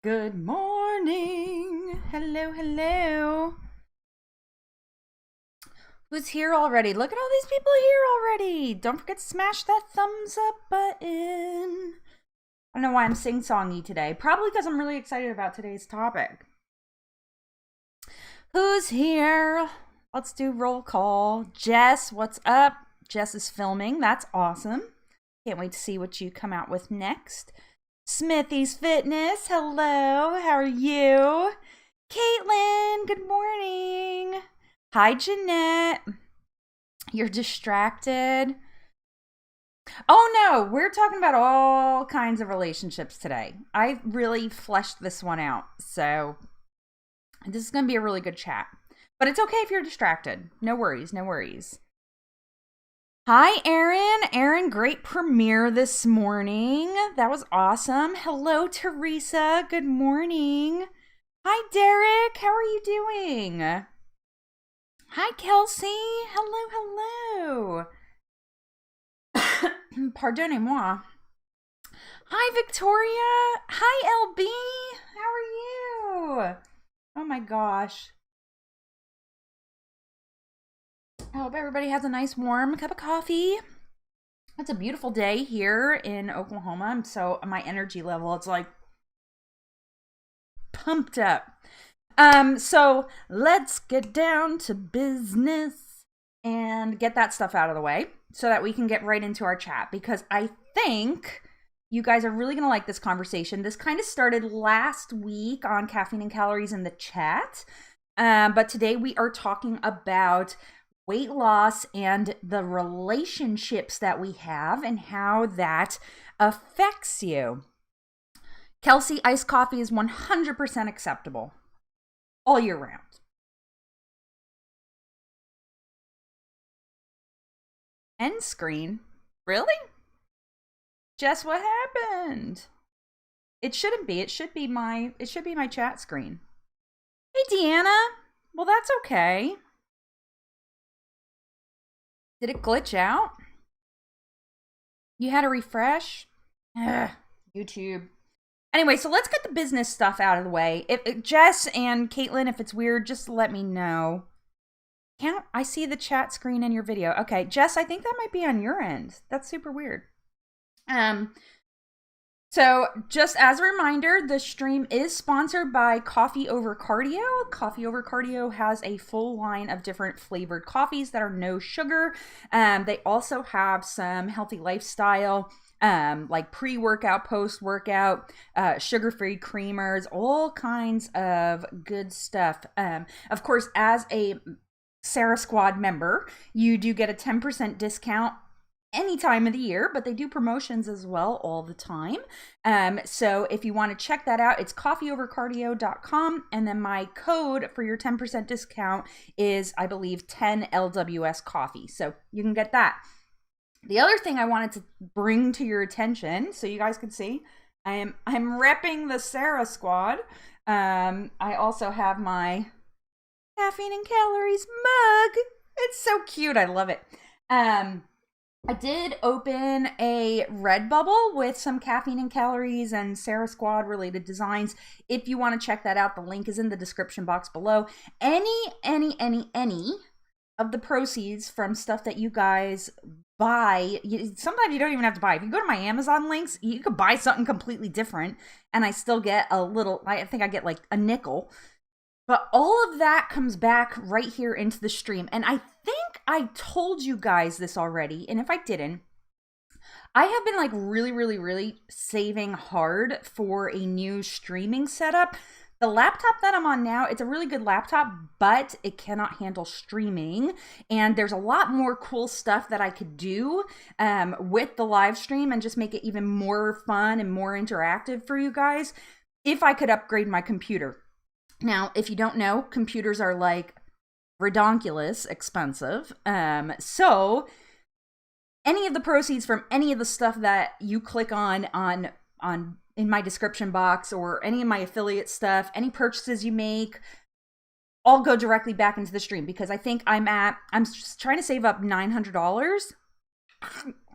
Good morning. Hello, hello. Who's here already? Look at all these people here already. Don't forget to smash that thumbs up button. I don't know why I'm sing-songy today. Probably because I'm really excited about today's topic. Who's here? Let's do roll call. Jess, what's up? Jess is filming. That's awesome. Can't wait to see what you come out with next. Smithy's Fitness, hello, how are you? Caitlin, good morning. Hi, Jeanette. You're distracted. Oh no, we're talking about all kinds of relationships today. I really fleshed this one out, so this is going to be a really good chat. But it's okay if you're distracted. No worries, no worries. Hi, Erin. Erin, great premiere this morning. That was awesome. Hello, Teresa. Good morning. Hi, Derek. How are you doing? Hi, Kelsey. Hello, hello. Pardonnez-moi. Hi, Victoria. Hi, LB. How are you? Oh my gosh. I hope everybody has a nice warm cup of coffee. It's a beautiful day here in Oklahoma. So my energy level, it's like pumped up. So let's get down to business and get that stuff out of the way so that we can get right into our chat, because I think you guys are really going to like this conversation. This kind of started last week on Caffeine and Calories in the chat. But today we are talking about weight loss and the relationships that we have and how that affects you. Kelsey, iced coffee is 100% acceptable all year round. End screen? Really? Jess, what happened? It shouldn't be. It should be my chat screen. Hey, Deanna. Well, that's okay. Did it glitch out? You had to refresh? Ugh, YouTube. Anyway, so let's get the business stuff out of the way. If Jess and Caitlin, if it's weird, just let me know. Can't I see the chat screen in your video? Okay, Jess, I think that might be on your end. That's super weird. So just as a reminder, the stream is sponsored by Coffee Over Cardio. Coffee Over Cardio has a full line of different flavored coffees that are no sugar. They also have some healthy lifestyle, like pre-workout, post-workout, sugar-free creamers, all kinds of good stuff. Of course, as a Sarah Squad member, you do get a 10% discount any time of the year, but they do promotions as well all the time. So if you want to check that out, it's coffeeovercardio.com, and then my code for your 10% discount is, I believe, 10 LWS coffee. So you can get that. The other thing I wanted to bring to your attention, so you guys can see, I'm repping the Sarah Squad. I also have my Caffeine and Calories mug. It's so cute. I love it. I did open a Redbubble with some Caffeine and Calories and Sarah Squad related designs. If you want to check that out, the link is in the description box below. Any of the proceeds from stuff that you guys buy, sometimes you don't even have to buy. If you go to my Amazon links, you could buy something completely different and I still get a little, I think I get like a nickel. But all of that comes back right here into the stream. And I think I told you guys this already. And if I didn't, I have been like really saving hard for a new streaming setup. The laptop that I'm on now, it's a really good laptop, but it cannot handle streaming. And there's a lot more cool stuff that I could do with the live stream and just make it even more fun and more interactive for you guys if I could upgrade my computer. Now, if you don't know, computers are like redonkulous expensive. So any of the proceeds from any of the stuff that you click on in my description box or any of my affiliate stuff, any purchases you make, all go directly back into the stream, because I think I'm just trying to save up $900.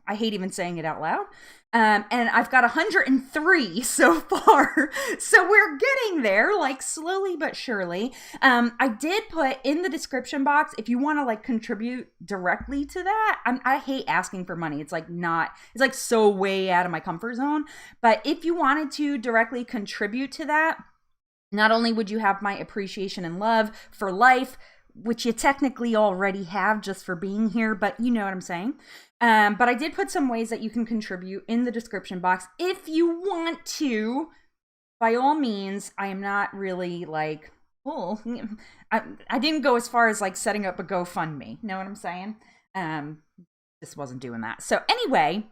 I hate even saying it out loud. And I've got 103 so far. So we're getting there, like slowly but surely. I did put in the description box, if you want to like contribute directly to that. I hate asking for money. It's like so way out of my comfort zone. But if you wanted to directly contribute to that, not only would you have my appreciation and love for life, which you technically already have just for being here, but you know what I'm saying. But I did put some ways that you can contribute in the description box. If you want to, by all means, I am not really like, oh, I didn't go as far as like setting up a GoFundMe. Know what I'm saying? This wasn't doing that. So anyway,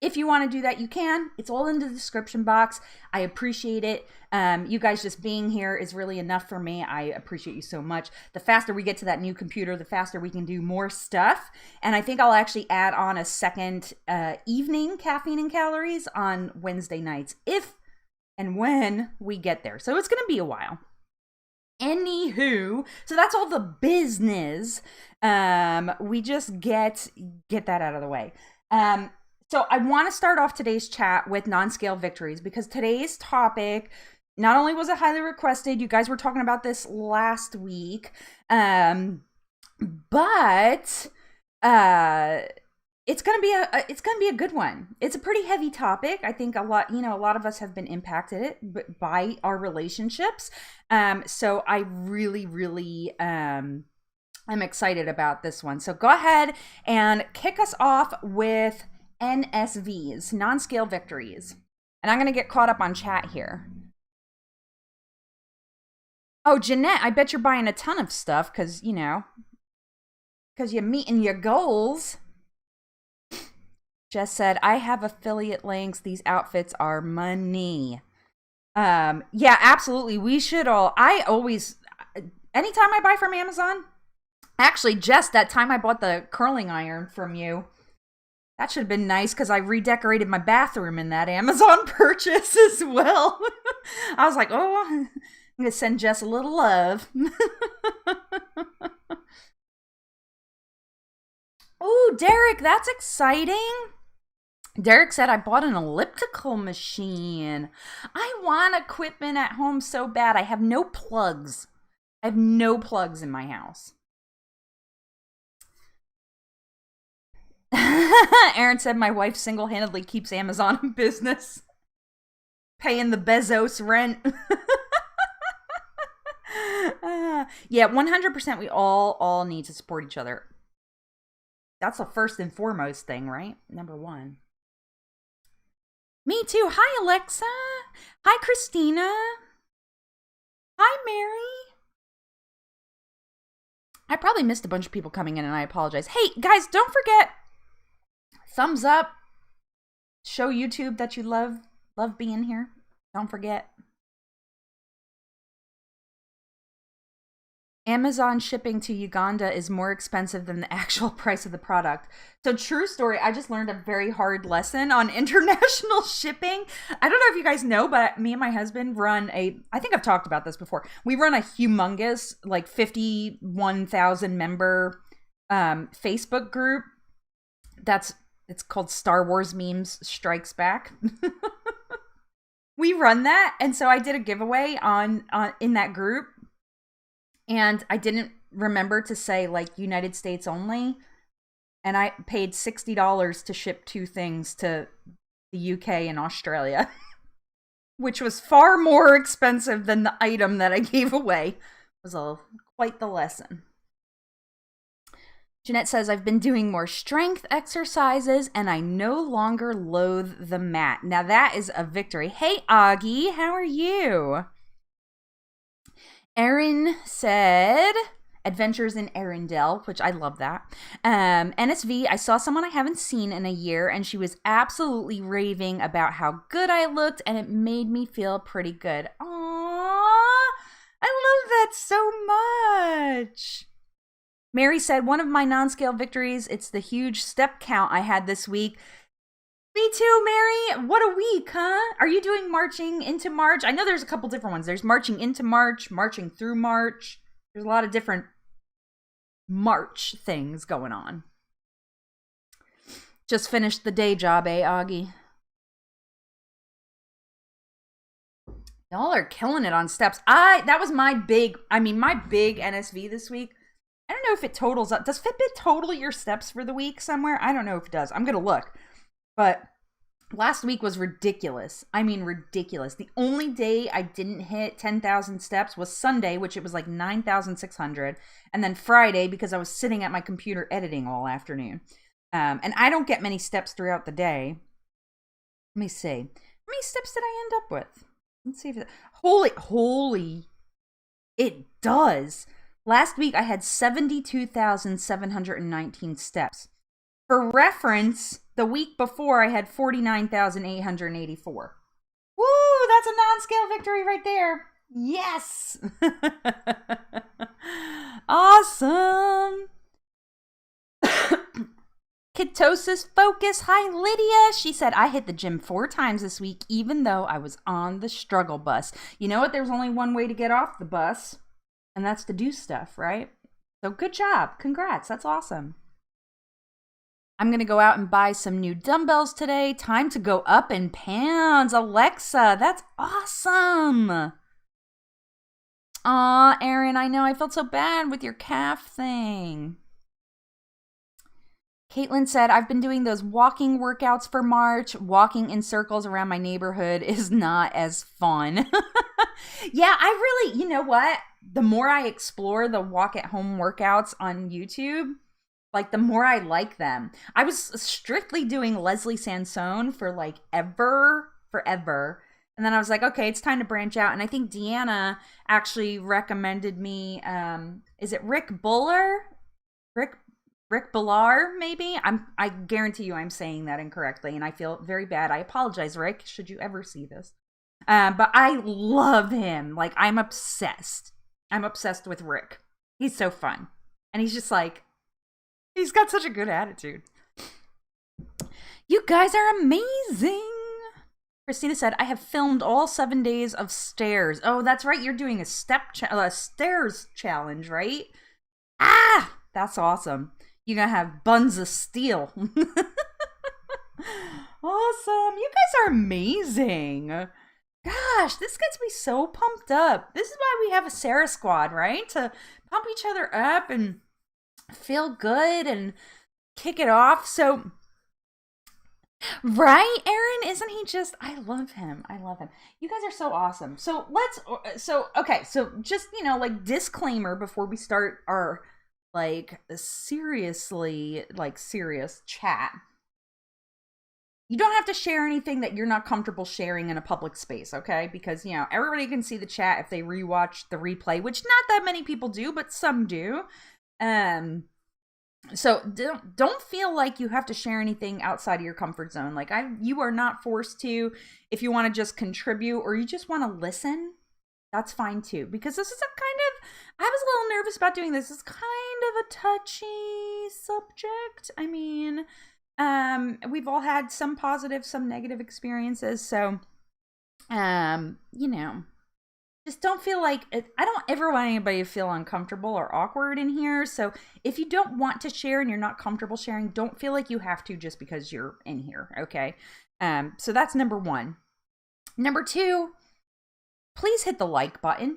if you want to do that, you can. It's all in the description box. I appreciate it. You guys just being here is really enough for me. I appreciate you so much. The faster we get to that new computer, the faster we can do more stuff. And I think I'll actually add on a second evening Caffeine and Calories on Wednesday nights, if and when we get there. So it's going to be a while. Anywho, so that's all the business. We just get that out of the way. So I want to start off today's chat with non-scale victories, because today's topic, not only was it highly requested, you guys were talking about this last week, but it's gonna be a good one. It's a pretty heavy topic. I think a lot of us have been impacted by our relationships. So I really I'm excited about this one. So go ahead and kick us off with NSVs, non-scale victories. And I'm going to get caught up on chat here. Oh, Jeanette, I bet you're buying a ton of stuff because you're meeting your goals. Jess said, I have affiliate links. These outfits are money. Yeah, absolutely. We should all. Anytime I buy from Amazon, actually, Jess, that time I bought the curling iron from you, that should have been nice because I redecorated my bathroom in that Amazon purchase as well. I was like, oh, I'm going to send Jess a little love. Oh, Derek, that's exciting. Derek said, I bought an elliptical machine. I want equipment at home so bad. I have no plugs. I have no plugs in my house. Aaron said, my wife single-handedly keeps Amazon in business. Paying the Bezos rent. Yeah, 100% we all need to support each other. That's the first and foremost thing, right? Number one. Me too. Hi, Alexa. Hi, Christina. Hi, Mary. I probably missed a bunch of people coming in, and I apologize. Hey, guys, don't forget, thumbs up. Show YouTube that you love being here. Don't forget. Amazon shipping to Uganda is more expensive than the actual price of the product. So true story, I just learned a very hard lesson on international shipping. I don't know if you guys know, but me and my husband run I think I've talked about this before. We run a humongous, like 51,000 member Facebook group. It's called Star Wars Memes Strikes Back. We run that, and so I did a giveaway on in that group. And I didn't remember to say, like, United States only. And I paid $60 to ship 2 things to the UK and Australia. Which was far more expensive than the item that I gave away. It was quite the lesson. Jeanette says, I've been doing more strength exercises and I no longer loathe the mat. Now that is a victory. Hey, Augie, how are you? Erin said, Adventures in Arendelle, which I love that. NSV, I saw someone I haven't seen in a year, and she was absolutely raving about how good I looked, and it made me feel pretty good. Aww, I love that so much. Mary said, one of my non-scale victories, it's the huge step count I had this week. Me too, Mary. What a week, huh? Are you doing marching into March? I know there's a couple different ones. There's marching into March, marching through March. There's a lot of different March things going on. Just finished the day job, eh, Augie? Y'all are killing it on steps. That was my big NSV this week. I don't know if it totals up. Does Fitbit total your steps for the week somewhere? I don't know if it does. I'm gonna look. But last week was ridiculous. I mean, ridiculous. The only day I didn't hit 10,000 steps was Sunday, which it was like 9,600. And then Friday, because I was sitting at my computer editing all afternoon. And I don't get many steps throughout the day. Let me see. How many steps did I end up with? Let's see if holy, it does. Last week I had 72,719 steps. For reference, the week before I had 49,884. Woo, that's a non-scale victory right there. Yes. Awesome. Ketosis focus. Hi, Lydia. She said, I hit the gym 4 times this week, even though I was on the struggle bus. You know what? There's only one way to get off the bus, and that's to do stuff, right? So good job. Congrats. That's awesome. I'm going to go out and buy some new dumbbells today. Time to go up in pounds. Alexa, that's awesome. Aw, Erin, I know. I felt so bad with your calf thing. Caitlin said, I've been doing those walking workouts for March. Walking in circles around my neighborhood is not as fun. Yeah, I really, you know what? The more I explore the walk at home workouts on YouTube, like the more I like them. I was strictly doing Leslie Sansone for like forever. And then I was like, okay, it's time to branch out. And I think Deanna actually recommended me, is it Rick Buller? Rick Billar, maybe? I guarantee you I'm saying that incorrectly, and I feel very bad. I apologize, Rick, should you ever see this. But I love him. Like, I'm obsessed. I'm obsessed with Rick. He's so fun. And he's just like, he's got such a good attitude. You guys are amazing. Christina said, I have filmed all 7 days of stairs. Oh, that's right. You're doing a stairs challenge, right? Ah, that's awesome. You're going to have buns of steel. Awesome. You guys are amazing. Gosh, this gets me so pumped up. This is why we have a Sarah squad, right? To pump each other up and feel good and kick it off. So, right, Aaron? Isn't he just, I love him. You guys are so awesome. So just, like disclaimer before we start our serious chat. You don't have to share anything that you're not comfortable sharing in a public space, okay? Because, everybody can see the chat if they rewatch the replay, which not that many people do, but some do. So don't feel like you have to share anything outside of your comfort zone. Like you are not forced to. If you want to just contribute or you just want to listen, that's fine too. Because this is I was a little nervous about doing this. It's kind of a touchy subject. I mean, we've all had some positive, some negative experiences. So, just don't feel like I don't ever want anybody to feel uncomfortable or awkward in here. So if you don't want to share and you're not comfortable sharing, don't feel like you have to just because you're in here. Okay. So that's number 1. Number 2, please hit the like button.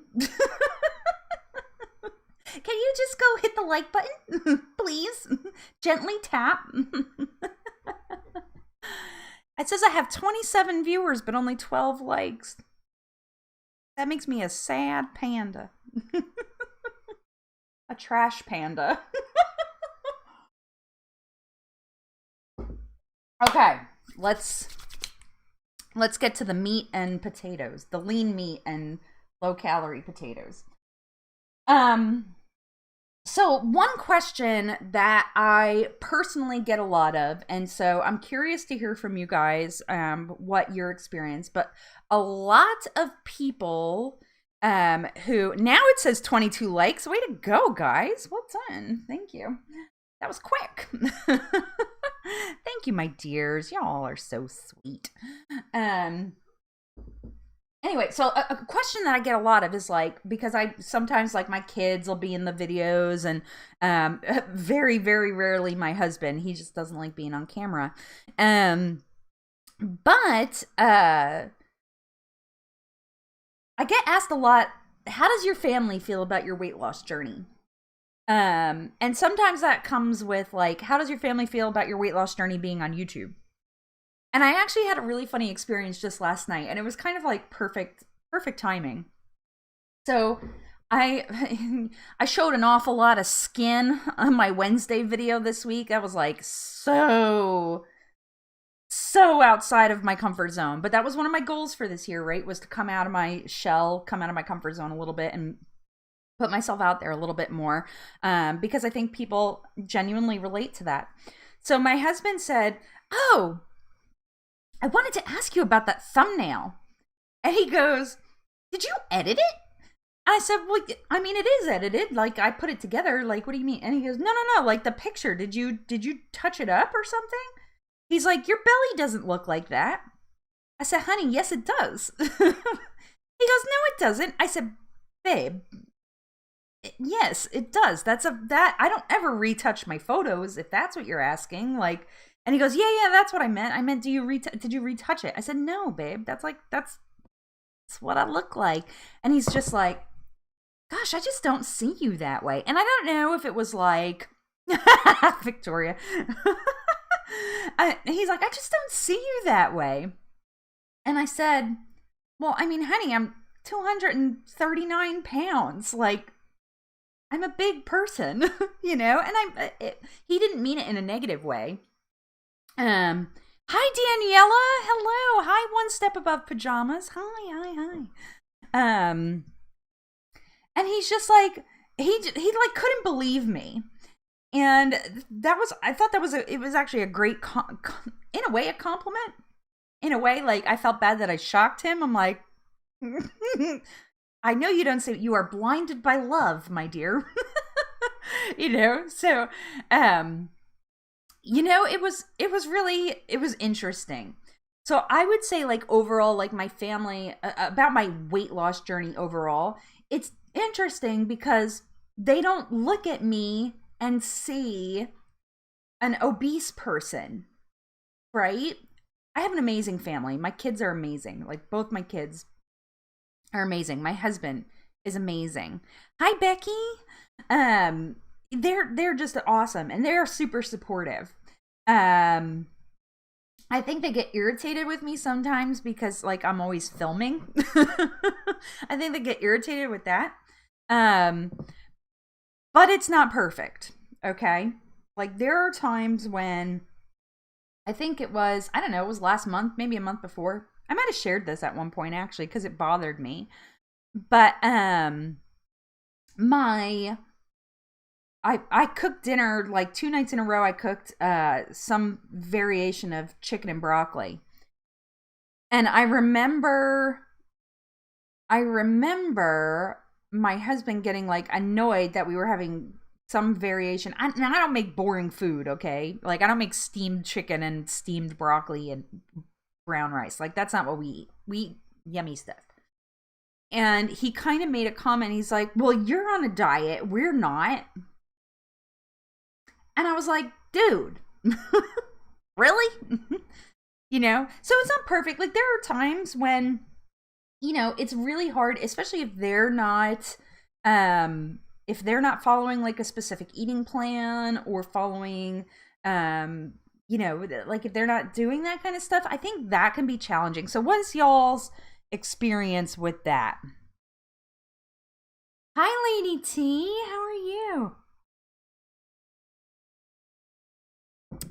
Can you just go hit the like button? Please. Gently tap. It says I have 27 viewers, but only 12 likes. That makes me a sad panda. A trash panda. Okay, let's get to the meat and potatoes. The lean meat and low calorie potatoes. So one question that I personally get a lot of, and so I'm curious to hear from you guys what your experience, but a lot of people who, now it says 22 likes. Way to go, guys. Well done. Thank you. That was quick. Thank you, my dears. Y'all are so sweet. Anyway, so a question that I get a lot of is like, because I sometimes like my kids will be in the videos, and very, very rarely my husband. He just doesn't like being on camera. But I get asked a lot, how does your family feel about your weight loss journey? And sometimes that comes with like, how does your family feel about your weight loss journey being on YouTube? And I actually had a really funny experience just last night, and it was kind of like perfect timing. So I I showed an awful lot of skin on my Wednesday video this week. I was like so outside of my comfort zone. But that was one of my goals for this year, right? Was to come out of my shell, come out of my comfort zone a little bit, and put myself out there a little bit more, because I think people genuinely relate to that. So my husband said, "Oh, I wanted to ask you about that thumbnail." And he goes, "Did you edit it?" I said, "Well, I mean, it is edited. Like, I put it together. Like, what do you mean?" And he goes, No. Like, the picture, did you touch it up or something?" He's like, "Your belly doesn't look like that." I said, "Honey, yes, it does." He goes, "No, it doesn't." I said, "Babe, yes, it does. That I don't ever retouch my photos, if that's what you're asking." Like, and he goes, "Yeah, that's what I meant. I meant, did you retouch it?" I said, "No, babe. That's what I look like." And he's just like, "Gosh, I just don't see you that way." And I don't know if it was like Victoria. He's like, "I just don't see you that way." And I said, "Well, I mean, honey, I'm 239 pounds. Like, I'm a big person," you know? And he didn't mean it in a negative way. Hi, Daniela. Hello. Hi, One Step Above Pajamas. Hi. And he's just like, he like couldn't believe me. And I thought it was actually a great, in a way, a compliment. In a way, like, I felt bad that I shocked him. I'm like, "I know you don't say, you are blinded by love, my dear." You know? So, you know, it was interesting. So I would say, like, overall, like, my family, about my weight loss journey overall, it's interesting because they don't look at me and see an obese person, right? I have an amazing family. My kids are amazing. Like, both my kids are amazing. My husband is amazing. Hi, Becky. They're just awesome, and they're super supportive. I think they get irritated with me sometimes because, like, I'm always filming. I think they get irritated with that. But it's not perfect, okay? Like, there are times when, I think it was, I don't know, it was last month, maybe a month before. I might have shared this at one point, actually, because it bothered me. But I cooked dinner like 2 nights in a row. I cooked some variation of chicken and broccoli. And I remember my husband getting like annoyed that we were having some variation. I don't make boring food, okay? Like, I don't make steamed chicken and steamed broccoli and brown rice. Like, that's not what we eat. We eat yummy stuff. And he kind of made a comment. He's like, "Well, you're on a diet. We're not." And I was like, "Dude, really?" You know? So it's not perfect. Like, there are times when, you know, it's really hard, especially if they're not following like a specific eating plan, or following, you know, like, if they're not doing that kind of stuff. I think that can be challenging. So what's y'all's experience with that? Hi, Lady T. How are you?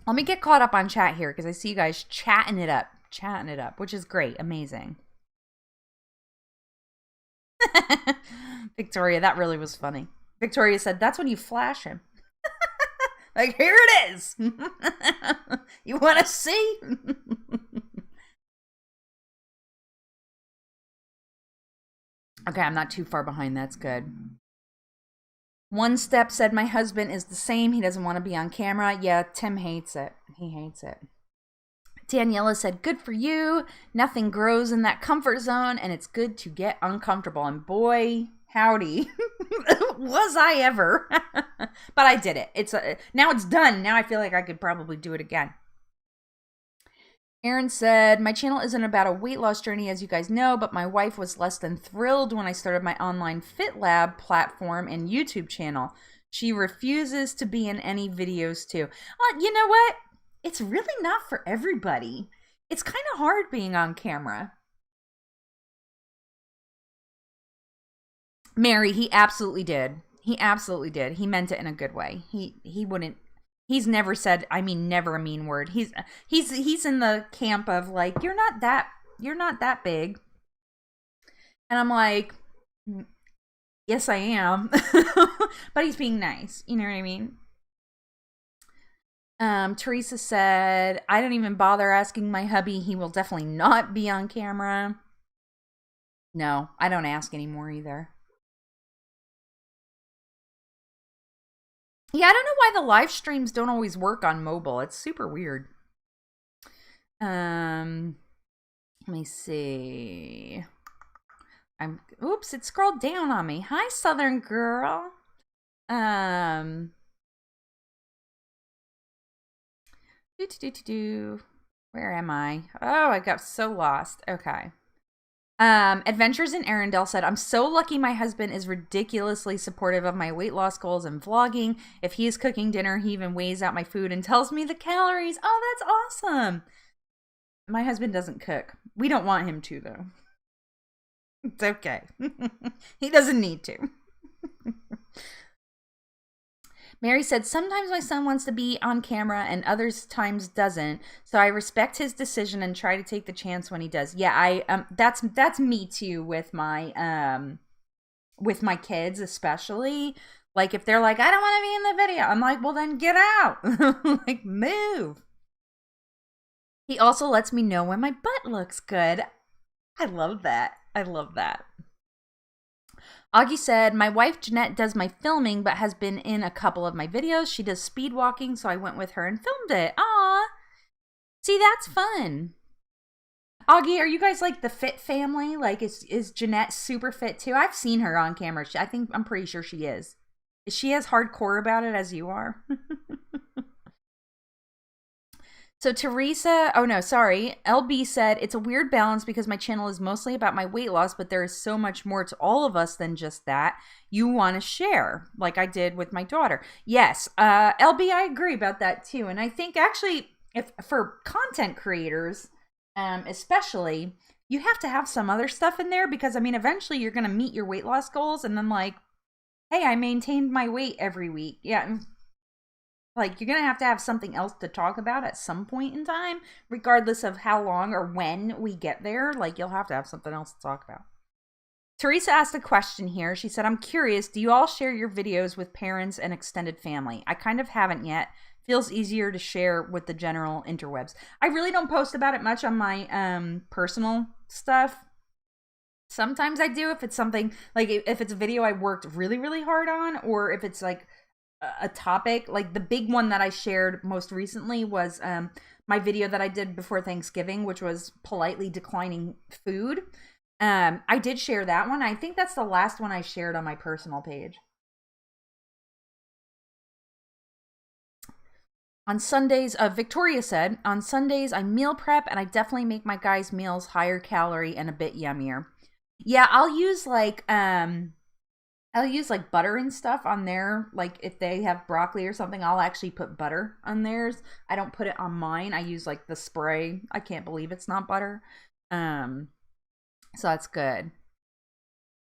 Let me get caught up on chat here, because I see you guys chatting it up, which is great. Amazing. Victoria, that really was funny. Victoria said, "That's when you flash him." Like, here it is. You want to see? Okay, I'm not too far behind. That's good. One Step said, "My husband is the same. He doesn't want to be on camera." Yeah, Tim hates it. He hates it. Daniela said, good for you. Nothing grows in that comfort zone, and it's good to get uncomfortable. And boy, howdy, was I ever. But I did it. Now it's done. Now I feel like I could probably do it again. Aaron said, my channel isn't about a weight loss journey, as you guys know, but my wife was less than thrilled when I started my online Fit Lab platform and YouTube channel. She refuses to be in any videos too. Well, you know what? It's really not for everybody. It's kind of hard being on camera. Mary, he absolutely did. He absolutely did. He meant it in a good way. He wouldn't. He's never said, I mean, never a mean word. He's in the camp of like, you're not that big. And I'm like, yes, I am. But he's being nice. You know what I mean? Teresa said, I don't even bother asking my hubby. He will definitely not be on camera. No, I don't ask anymore either. Yeah, I don't know why the live streams don't always work on mobile. It's super weird. Let me see. Oops, it scrolled down on me. Hi, Southern girl. Where am I? Oh, I got so lost. Okay. Adventures in Arendelle said, I'm so lucky my husband is ridiculously supportive of my weight loss goals and vlogging. If he is cooking dinner, he even weighs out my food and tells me the calories. Oh, that's awesome. My husband doesn't cook. We don't want him to, though. It's okay. He doesn't need to. Mary said, sometimes my son wants to be on camera and other times doesn't. So I respect his decision and try to take the chance when he does. Yeah, that's me too with my kids, especially. Like if they're like, I don't want to be in the video. I'm like, well then get out. Like move. He also lets me know when my butt looks good. I love that. I love that. Augie said, my wife Jeanette does my filming, but has been in a couple of my videos. She does speed walking, so I went with her and filmed it. Aw. See, that's fun. Augie, are you guys like the fit family? Like, is Jeanette super fit too? I've seen her on camera. I'm pretty sure she is. Is she as hardcore about it as you are? So Teresa, LB said, it's a weird balance because my channel is mostly about my weight loss, but there is so much more to all of us than just that. You want to share, like I did with my daughter. Yes, LB, I agree about that too. And I think actually, if for content creators, especially, you have to have some other stuff in there because, I mean, eventually you're going to meet your weight loss goals and then like, hey, I maintained my weight every week. Yeah. Like, you're going to have something else to talk about at some point in time, regardless of how long or when we get there. Like, you'll have to have something else to talk about. Teresa asked a question here. She said, I'm curious, do you all share your videos with parents and extended family? I kind of haven't yet. Feels easier to share with the general interwebs. I really don't post about it much on my personal stuff. Sometimes I do if it's something, like if it's a video I worked really, really hard on, or if it's like a topic. Like the big one that I shared most recently was my video that I did before Thanksgiving, which was politely declining food. I did share that one. I think that's the last one I shared on my personal page. On Sundays, Victoria said, on Sundays I meal prep and I definitely make my guys' meals higher calorie and a bit yummier. Yeah, I'll use like butter and stuff on there. Like if they have broccoli or something, I'll actually put butter on theirs. I don't put it on mine. I use like the spray. I can't believe it's not butter. So that's good.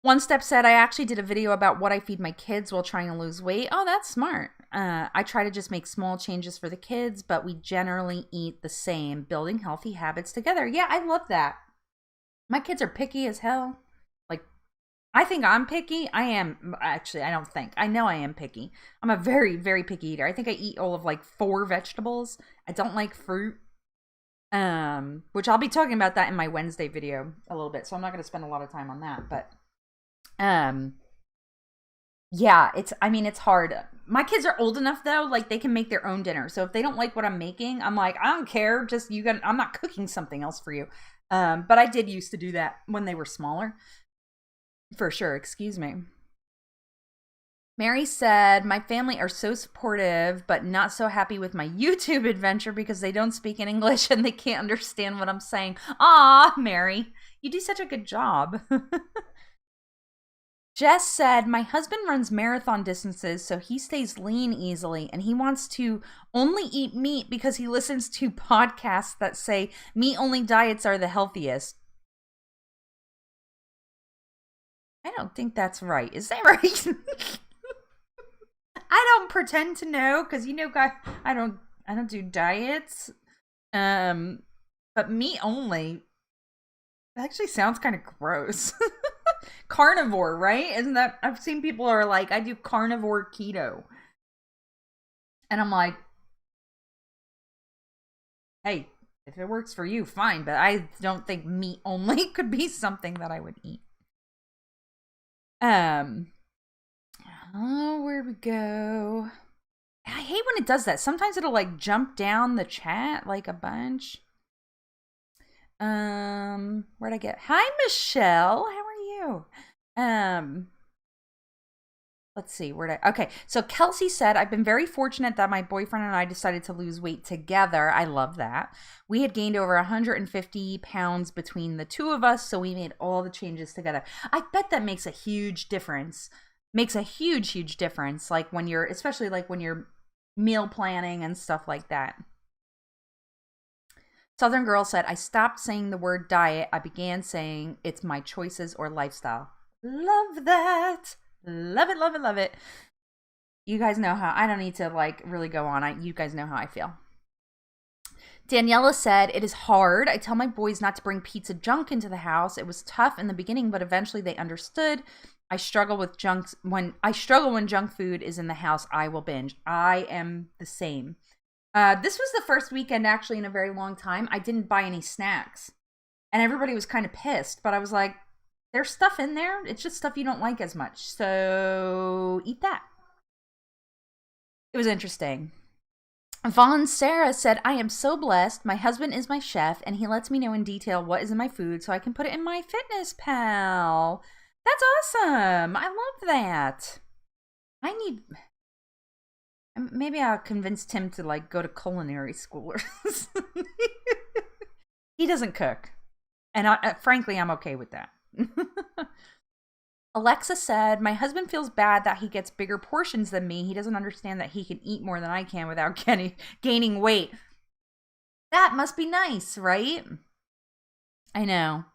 One Step said, I actually did a video about what I feed my kids while trying to lose weight. Oh, that's smart. I try to just make small changes for the kids, but we generally eat the same, building healthy habits together. Yeah, I love that. My kids are picky as hell. Like, I think I'm picky. I am. Actually, I don't think. I know I am picky. I'm a very, very picky eater. I think I eat all of like 4 vegetables. I don't like fruit. Which I'll be talking about that in my Wednesday video a little bit. So I'm not going to spend a lot of time on that. But, yeah, it's hard. My kids are old enough though, like they can make their own dinner. So if they don't like what I'm making, I'm like, I don't care. Just I'm not cooking something else for you. But I did used to do that when they were smaller. For sure. Excuse me. Mary said, my family are so supportive, but not so happy with my YouTube adventure because they don't speak in English and they can't understand what I'm saying. Aw, Mary, you do such a good job. Jess said, my husband runs marathon distances, so he stays lean easily, and he wants to only eat meat because he listens to podcasts that say meat-only diets are the healthiest. I don't think that's right. Is that right? I don't pretend to know because guys, I don't do diets. But meat only actually sounds kind of gross. Carnivore, right? Isn't that? I've seen people are like, I do carnivore keto, and I'm like, hey, if it works for you, fine. But I don't think meat only could be something that I would eat. Oh, where'd we go? I hate when it does that. Sometimes it'll like jump down the chat like a bunch. Where'd I get? Hi, Michelle. How are you? Let's see. Okay. So Kelsey said, I've been very fortunate that my boyfriend and I decided to lose weight together. I love that. We had gained over 150 pounds between the two of us, so we made all the changes together. I bet that makes a huge difference. Makes a huge, huge difference. Like especially like when you're meal planning and stuff like that. Southern Girl said, I stopped saying the word diet. I began saying it's my choices or lifestyle. Love that. Love it, love it, love it. You guys know how, I don't need to like really go on. You guys know how I feel. Daniela said, it is hard. I tell my boys not to bring pizza junk into the house. It was tough in the beginning, but eventually they understood. I struggle when junk food is in the house. I will binge. I am the same. This was the first weekend actually in a very long time I didn't buy any snacks. And everybody was kind of pissed, but I was like, there's stuff in there. It's just stuff you don't like as much. So eat that. It was interesting. Vaughn Sarah said, I am so blessed. My husband is my chef, and he lets me know in detail what is in my food so I can put it in my Fitness Pal. That's awesome. I love that. Maybe I'll convince Tim to like go to culinary school or something. He doesn't cook. And frankly, I'm okay with that. Alexa said, my husband feels bad that he gets bigger portions than me. He doesn't understand that he can eat more than I can without gaining weight. That must be nice, right? I know.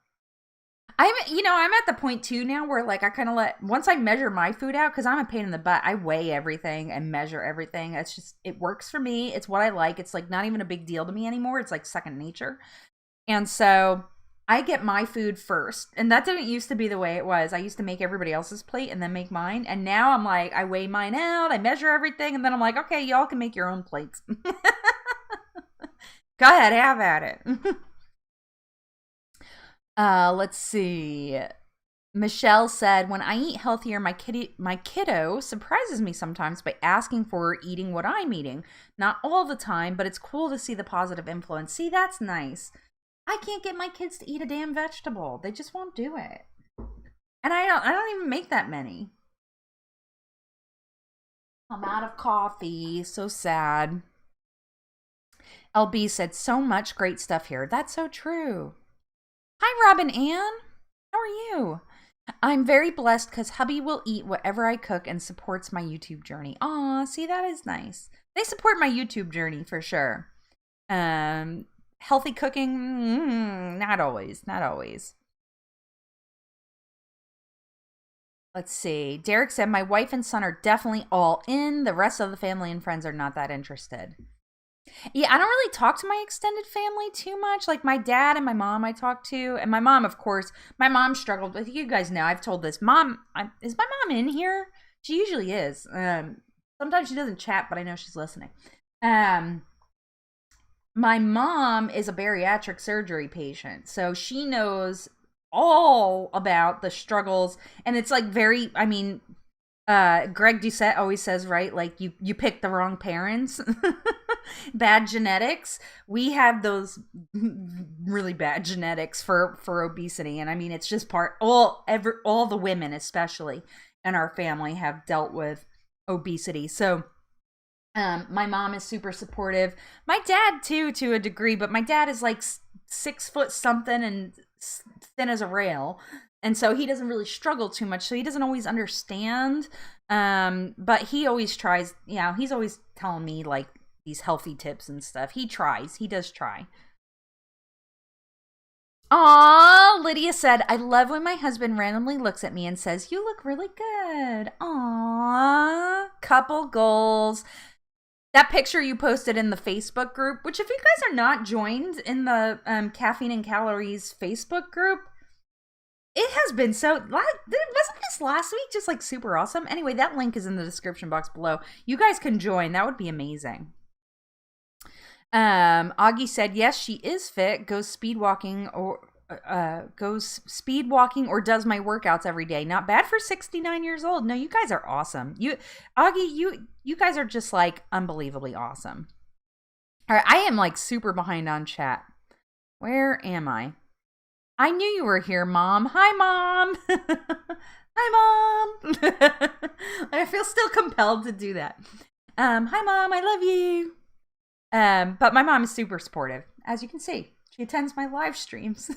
I'm at the point too now where like I kind of once I measure my food out, because I'm a pain in the butt, I weigh everything and measure everything. It works for me. It's what I like. It's like not even a big deal to me anymore. It's like second nature. And so I get my food first. And that didn't used to be the way it was. I used to make everybody else's plate and then make mine. And now I'm like, I weigh mine out, I measure everything, and then I'm like, okay, y'all can make your own plates. Go ahead, have at it. Let's see. Michelle said, when I eat healthier, my kiddo surprises me sometimes by asking for or eating what I'm eating. Not all the time, but it's cool to see the positive influence. See, that's nice. I can't get my kids to eat a damn vegetable. They just won't do it. And I don't even make that many. I'm out of coffee. So sad. LB said, so much great stuff here. That's so true. Hi, Robin Ann. How are you? I'm very blessed because hubby will eat whatever I cook and supports my YouTube journey. Aw, see, that is nice. They support my YouTube journey for sure. Healthy cooking, not always. Let's see. Derek said, my wife and son are definitely all in. The rest of the family and friends are not that interested. Yeah, I don't really talk to my extended family too much. Like my dad and my mom I talk to. And my mom, of course, my mom struggled with, you guys know, I've told this. Mom, is my mom in here? She usually is. Sometimes she doesn't chat, but I know she's listening. My mom is a bariatric surgery patient, so she knows all about the struggles. And it's like Greg Doucette always says, right, like you picked the wrong parents. Bad genetics. We have those really bad genetics for obesity, and I mean it's just all the women especially in our family have dealt with obesity. So my mom is super supportive. My dad too, to a degree, but my dad is like 6 foot something and thin as a rail, and so he doesn't really struggle too much. So he doesn't always understand. But he always tries. He's always telling me like these healthy tips and stuff. He tries. He does try. Aw, Lydia said, I love when my husband randomly looks at me and says, you look really good. Aw, couple goals. That picture you posted in the Facebook group, which if you guys are not joined in the Caffeine and Calories Facebook group, it has been wasn't this last week just like super awesome? Anyway, that link is in the description box below. You guys can join. That would be amazing. Augie said, yes, she is fit, goes speed walking or does my workouts every day. Not bad for 69 years old. No, you guys are awesome. Augie, you guys are just like unbelievably awesome. All right, I am like super behind on chat. Where am I? I knew you were here, Mom. Hi, Mom. Hi, Mom. I feel still compelled to do that. Hi, Mom. I love you. But my mom is super supportive, as you can see. She attends my live streams.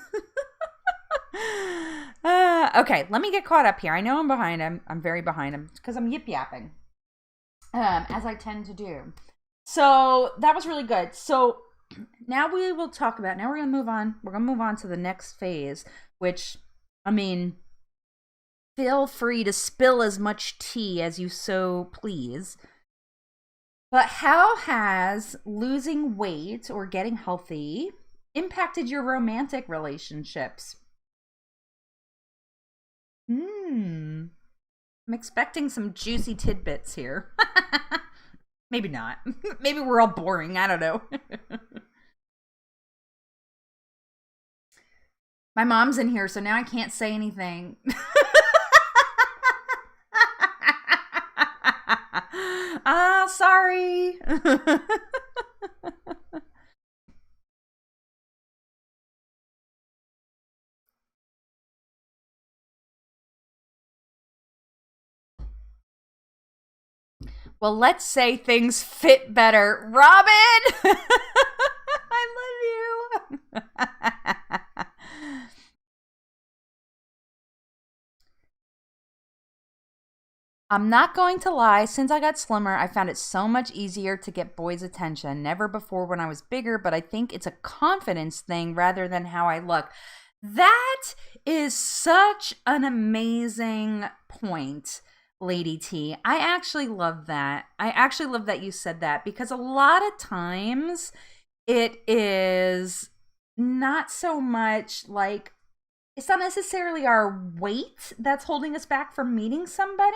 Okay, let me get caught up here. I know I'm behind him. I'm very behind him because I'm yip-yapping, as I tend to do. So that was really good. So now we will talk about, now we're going to move on. We're going to move on to the next phase, which, I mean, feel free to spill as much tea as you so please. But how has losing weight or getting healthy impacted your romantic relationships? I'm expecting some juicy tidbits here. Maybe not. Maybe we're all boring. I don't know. My mom's in here, so now I can't say anything. Sorry. Well, let's say things fit better. Robin! I love you. I'm not going to lie, since I got slimmer, I found it so much easier to get boys' attention. Never before when I was bigger, but I think it's a confidence thing rather than how I look. That is such an amazing point, Lady T. I actually love that. I actually love that you said that because a lot of times it is not so much like, it's not necessarily our weight that's holding us back from meeting somebody.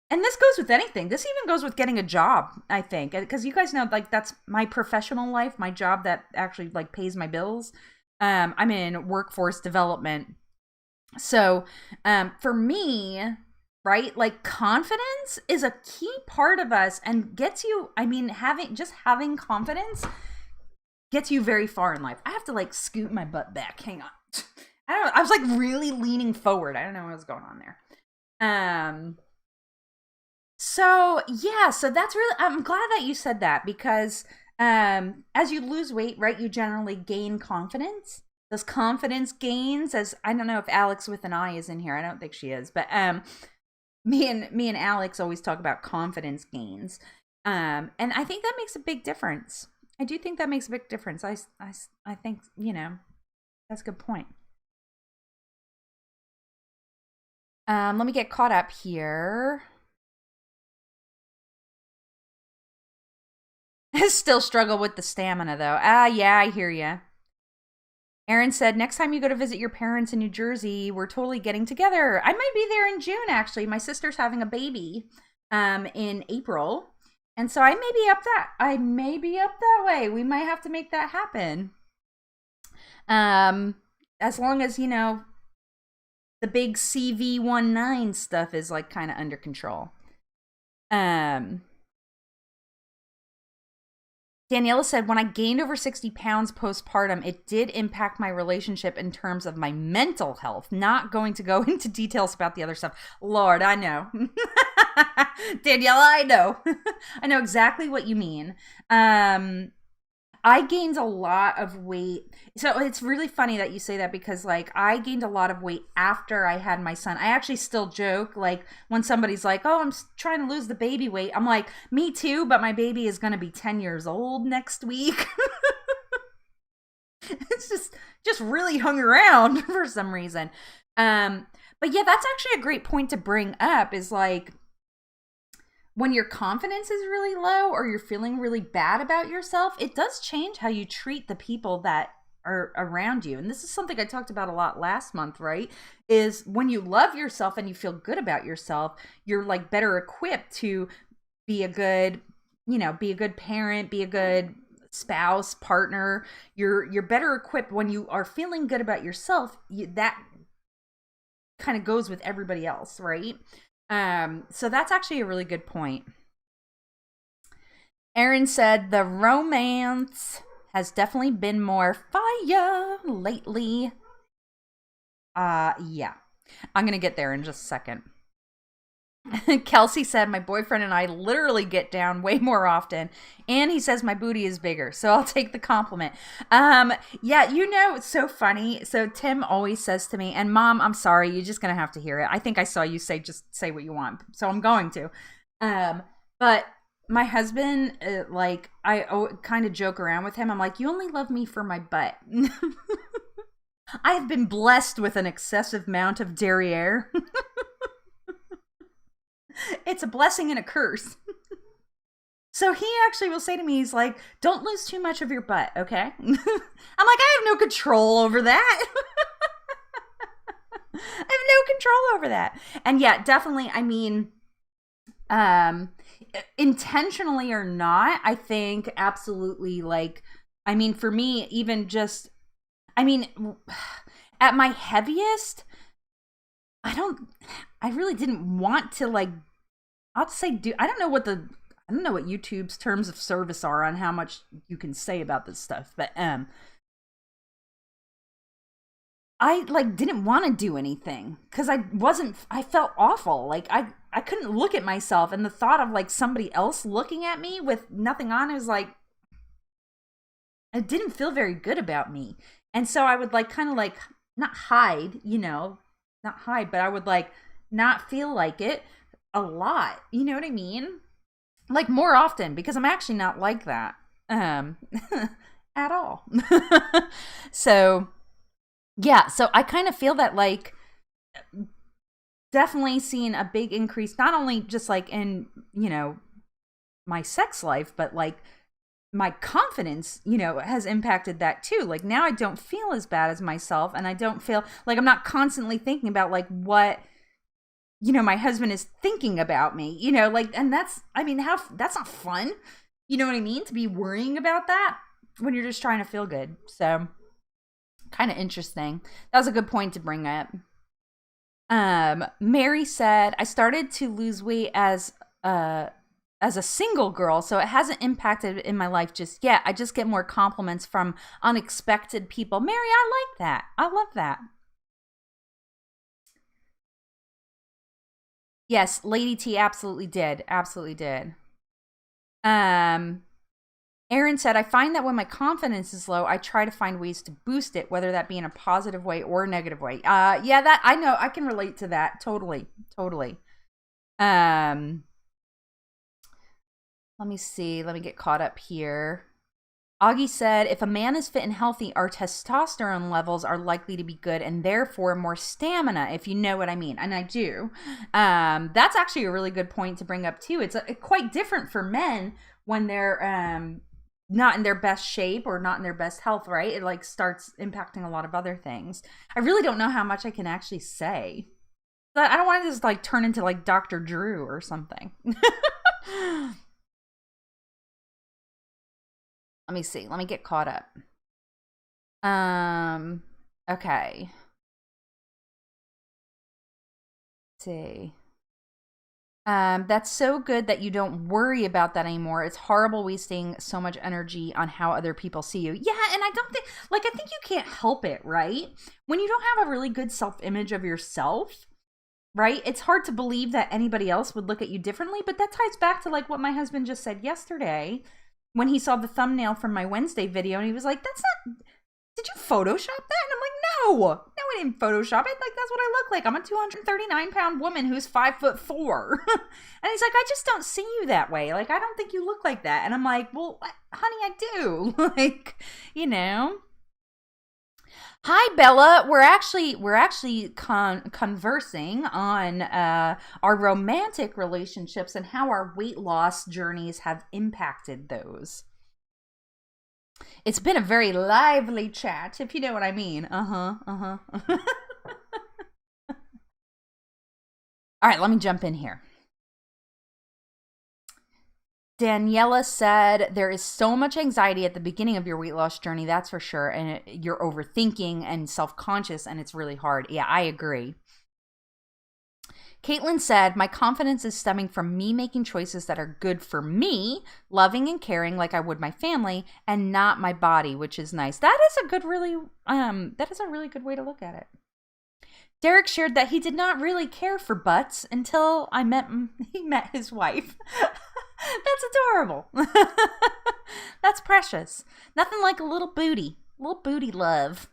And this goes with anything. This even goes with getting a job, I think. Because you guys know, like, that's my professional life, my job that actually, like, pays my bills. I'm in workforce development. So, for me, right, like, confidence is a key part of us and gets you, I mean, having confidence gets you very far in life. I have to, like, scoot my butt back. Hang on. I don't know. I was, like, really leaning forward. I don't know what was going on there. So yeah, so that's really, I'm glad that you said that because as you lose weight, right, you generally gain confidence. Those confidence gains, as I don't know if Alex with an I is in here. I don't think she is, but me and Alex always talk about confidence gains. And I think that makes a big difference. I do think that makes a big difference. I think, you know, that's a good point. Let me get caught up here. Still struggle with the stamina, though. Yeah, I hear ya. Aaron said, next time you go to visit your parents in New Jersey, we're totally getting together. I might be there in June, actually. My sister's having a baby in April. And so I may be up that way. We might have to make that happen. As long as, you know, the big CV19 stuff is, like, kind of under control. Um, Daniela said, when I gained over 60 pounds postpartum, it did impact my relationship in terms of my mental health. Not going to go into details about the other stuff. Lord, I know. Daniela, I know. I know exactly what you mean. I gained a lot of weight. So it's really funny that you say that because, like, I gained a lot of weight after I had my son. I actually still joke, like, when somebody's like, oh, I'm trying to lose the baby weight. I'm like, me too, but my baby is going to be 10 years old next week. It's just really hung around for some reason. But yeah, that's actually a great point to bring up is like, when your confidence is really low or you're feeling really bad about yourself, it does change how you treat the people that are around you. And this is something I talked about a lot last month, right? Is when you love yourself and you feel good about yourself, you're like better equipped to be a good, be a good parent, be a good spouse, partner. You're better equipped when you are feeling good about yourself. That kind of goes with everybody else, right? So that's actually a really good point. Erin said the romance has definitely been more fire lately. Yeah. I'm gonna get there in just a second. Kelsey said my boyfriend and I literally get down way more often, and he says my booty is bigger, so I'll take the compliment. Yeah, it's so funny. So Tim always says to me, and Mom, I'm sorry, you're just gonna have to hear it. I think I saw you say just say what you want, so I'm going to. But my husband, like, I kind of joke around with him. I'm like, you only love me for my butt. I have been blessed with an excessive amount of derriere. It's a blessing and a curse. So he actually will say to me, he's like, don't lose too much of your butt, okay? I'm like, I have no control over that. I have no control over that. And yeah, definitely, I mean, intentionally or not, I think absolutely, like, I mean, for me, even just, I mean, at my heaviest, I really didn't want to, like, I'll say I don't know what YouTube's terms of service are on how much you can say about this stuff, but I like didn't want to do anything because I felt awful. Like I couldn't look at myself, and the thought of like somebody else looking at me with nothing on is like, it didn't feel very good about me. And so I would like kind of like not hide, not hide, but I would like not feel like it a lot. You know what I mean? Like more often, because I'm actually not like that at all. So yeah, so I kind of feel that like definitely seeing a big increase, not only just like in my sex life, but like my confidence, has impacted that too. Like now I don't feel as bad as myself, and I don't feel like I'm not constantly thinking about like what my husband is thinking about me, like, and that's not fun. You know what I mean? To be worrying about that when you're just trying to feel good. So kind of interesting. That was a good point to bring up. Mary said, I started to lose weight as a single girl, so it hasn't impacted in my life just yet. I just get more compliments from unexpected people. Mary, I like that. I love that. Yes, Lady T absolutely did. Absolutely did. Um, Aaron said, I find that when my confidence is low, I try to find ways to boost it, whether that be in a positive way or a negative way. Yeah, that I know. I can relate to that. Totally. Totally. Um, Let me see. Let me get caught up here. Augie said, if a man is fit and healthy, our testosterone levels are likely to be good and therefore more stamina, if you know what I mean. And I do. That's actually a really good point to bring up, too. It's quite different for men when they're not in their best shape or not in their best health, right? It like starts impacting a lot of other things. I really don't know how much I can actually say. But I don't want to just like turn into like Dr. Drew or something. Let me see. Let me get caught up. Okay. Let's see. That's so good that you don't worry about that anymore. It's horrible wasting so much energy on how other people see you. Yeah, and I don't think, like, I think you can't help it, right? When you don't have a really good self-image of yourself, right? It's hard to believe that anybody else would look at you differently, but that ties back to like what my husband just said yesterday when he saw the thumbnail from my Wednesday video and he was like, "That's not, did you Photoshop that?" And I'm like, "No, I didn't Photoshop it. Like, that's what I look like. I'm a 239-pound woman who's 5'4." And he's like, "I just don't see you that way. Like, I don't think you look like that." And I'm like, "Well, honey, I do." Like, you know. Hi, Bella. We're actually conversing on our romantic relationships and how our weight loss journeys have impacted those. It's been a very lively chat, if you know what I mean. All right, let me jump in here. Daniela said, there is so much anxiety at the beginning of your weight loss journey, that's for sure. And you're overthinking and self-conscious, and it's really hard. Yeah, I agree. Caitlin said, my confidence is stemming from me making choices that are good for me, loving and caring like I would my family, and not my body, which is nice. That is a good, that is a really good way to look at it. Derek shared that he did not really care for butts until he met his wife. That's adorable. That's precious. Nothing like a little booty love.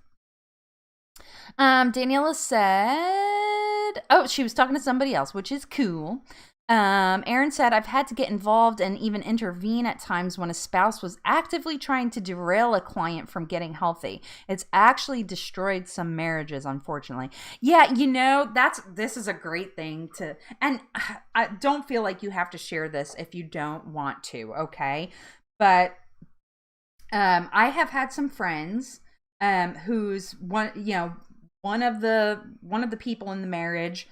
Daniela said, oh, she was talking to somebody else, which is cool. Aaron said, I've had to get involved and even intervene at times when a spouse was actively trying to derail a client from getting healthy. It's actually destroyed some marriages, unfortunately. Yeah, this is a great thing to, and I don't feel like you have to share this if you don't want to, okay? But I have had some friends who's one of the people in the marriage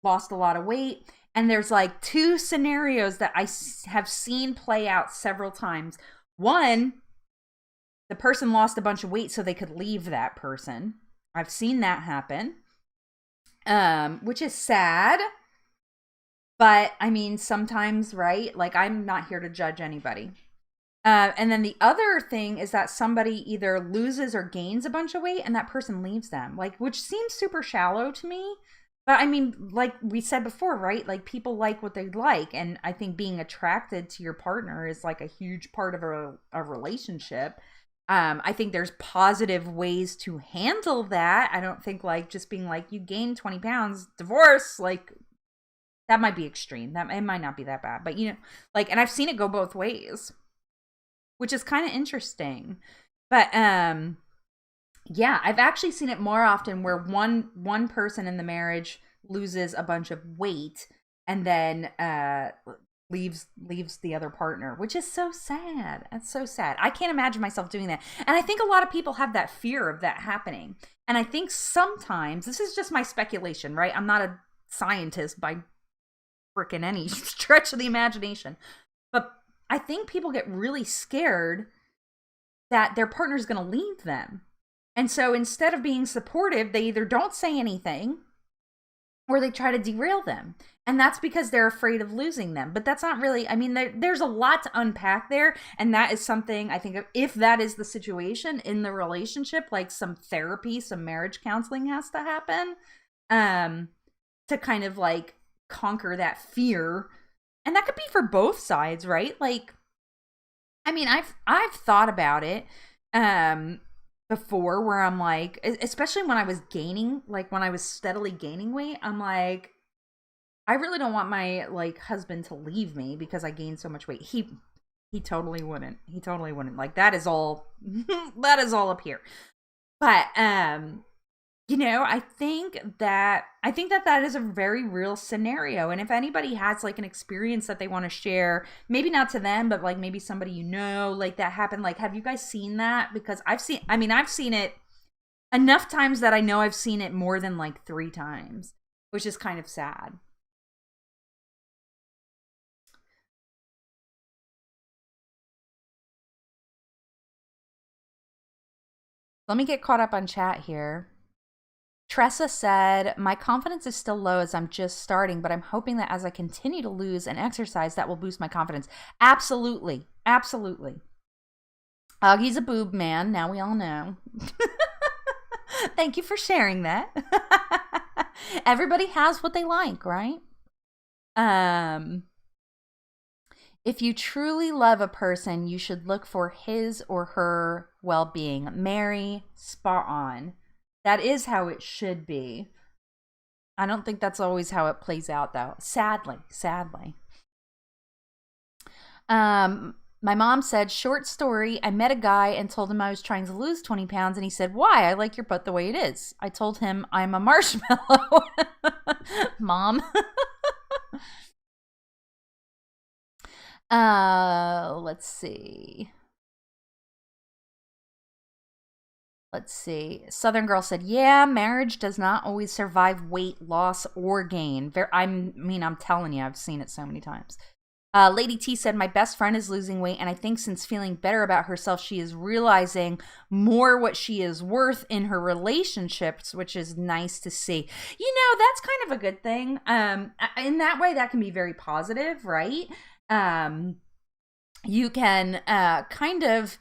lost a lot of weight, and there's like two scenarios that I have seen play out several times. One, the person lost a bunch of weight so they could leave that person. I've seen that happen, which is sad. But I mean, sometimes, right? Like, I'm not here to judge anybody. And then the other thing is that somebody either loses or gains a bunch of weight and that person leaves them, like, which seems super shallow to me. But I mean, like we said before, right? Like, people like what they like. And I think being attracted to your partner is like a huge part of a relationship. I think there's positive ways to handle that. I don't think like just being like, you gained 20 pounds, divorce, like, that might be extreme. That it might not be that bad. But like, and I've seen it go both ways, which is kind of interesting. But yeah, I've actually seen it more often where one person in the marriage loses a bunch of weight and then leaves the other partner, which is so sad. That's so sad. I can't imagine myself doing that. And I think a lot of people have that fear of that happening. And I think sometimes, this is just my speculation, right? I'm not a scientist by freaking any stretch of the imagination. But I think people get really scared that their partner's going to leave them. And so instead of being supportive, they either don't say anything or they try to derail them. And that's because they're afraid of losing them. But that's not really, I mean, there's a lot to unpack there. And that is something, I think, if that is the situation in the relationship, like some therapy, some marriage counseling has to happen to kind of like conquer that fear. And that could be for both sides, right? Like, I mean, I've thought about it before, where I'm like, especially when I was gaining, like when I was steadily gaining weight, I'm like, I really don't want my like husband to leave me because I gained so much weight. He totally wouldn't. He totally wouldn't. Like, that is all that is all up here. But I think that is a very real scenario. And if anybody has like an experience that they want to share, maybe not to them, but like maybe somebody like that happened, like, have you guys seen that? Because I've seen it enough times that I know I've seen it more than like 3 times, which is kind of sad. Let me get caught up on chat here. Tressa said, my confidence is still low as I'm just starting, but I'm hoping that as I continue to lose and exercise, that will boost my confidence. Absolutely. Absolutely. Augie's a boob man. Now we all know. Thank you for sharing that. Everybody has what they like, right? If you truly love a person, you should look for his or her well-being. Mary, spot on. That is how it should be. I don't think that's always how it plays out, though. Sadly. My mom said, short story, I met a guy and told him I was trying to lose 20 pounds, and he said, why? I like your butt the way it is. I told him I'm a marshmallow. Mom. Let's see. Southern Girl said, yeah, marriage does not always survive weight loss or gain. I'm telling you, I've seen it so many times. Lady T said, my best friend is losing weight, and I think since feeling better about herself, she is realizing more what she is worth in her relationships, which is nice to see. That's kind of a good thing. In that way, that can be very positive, right? You can kind of...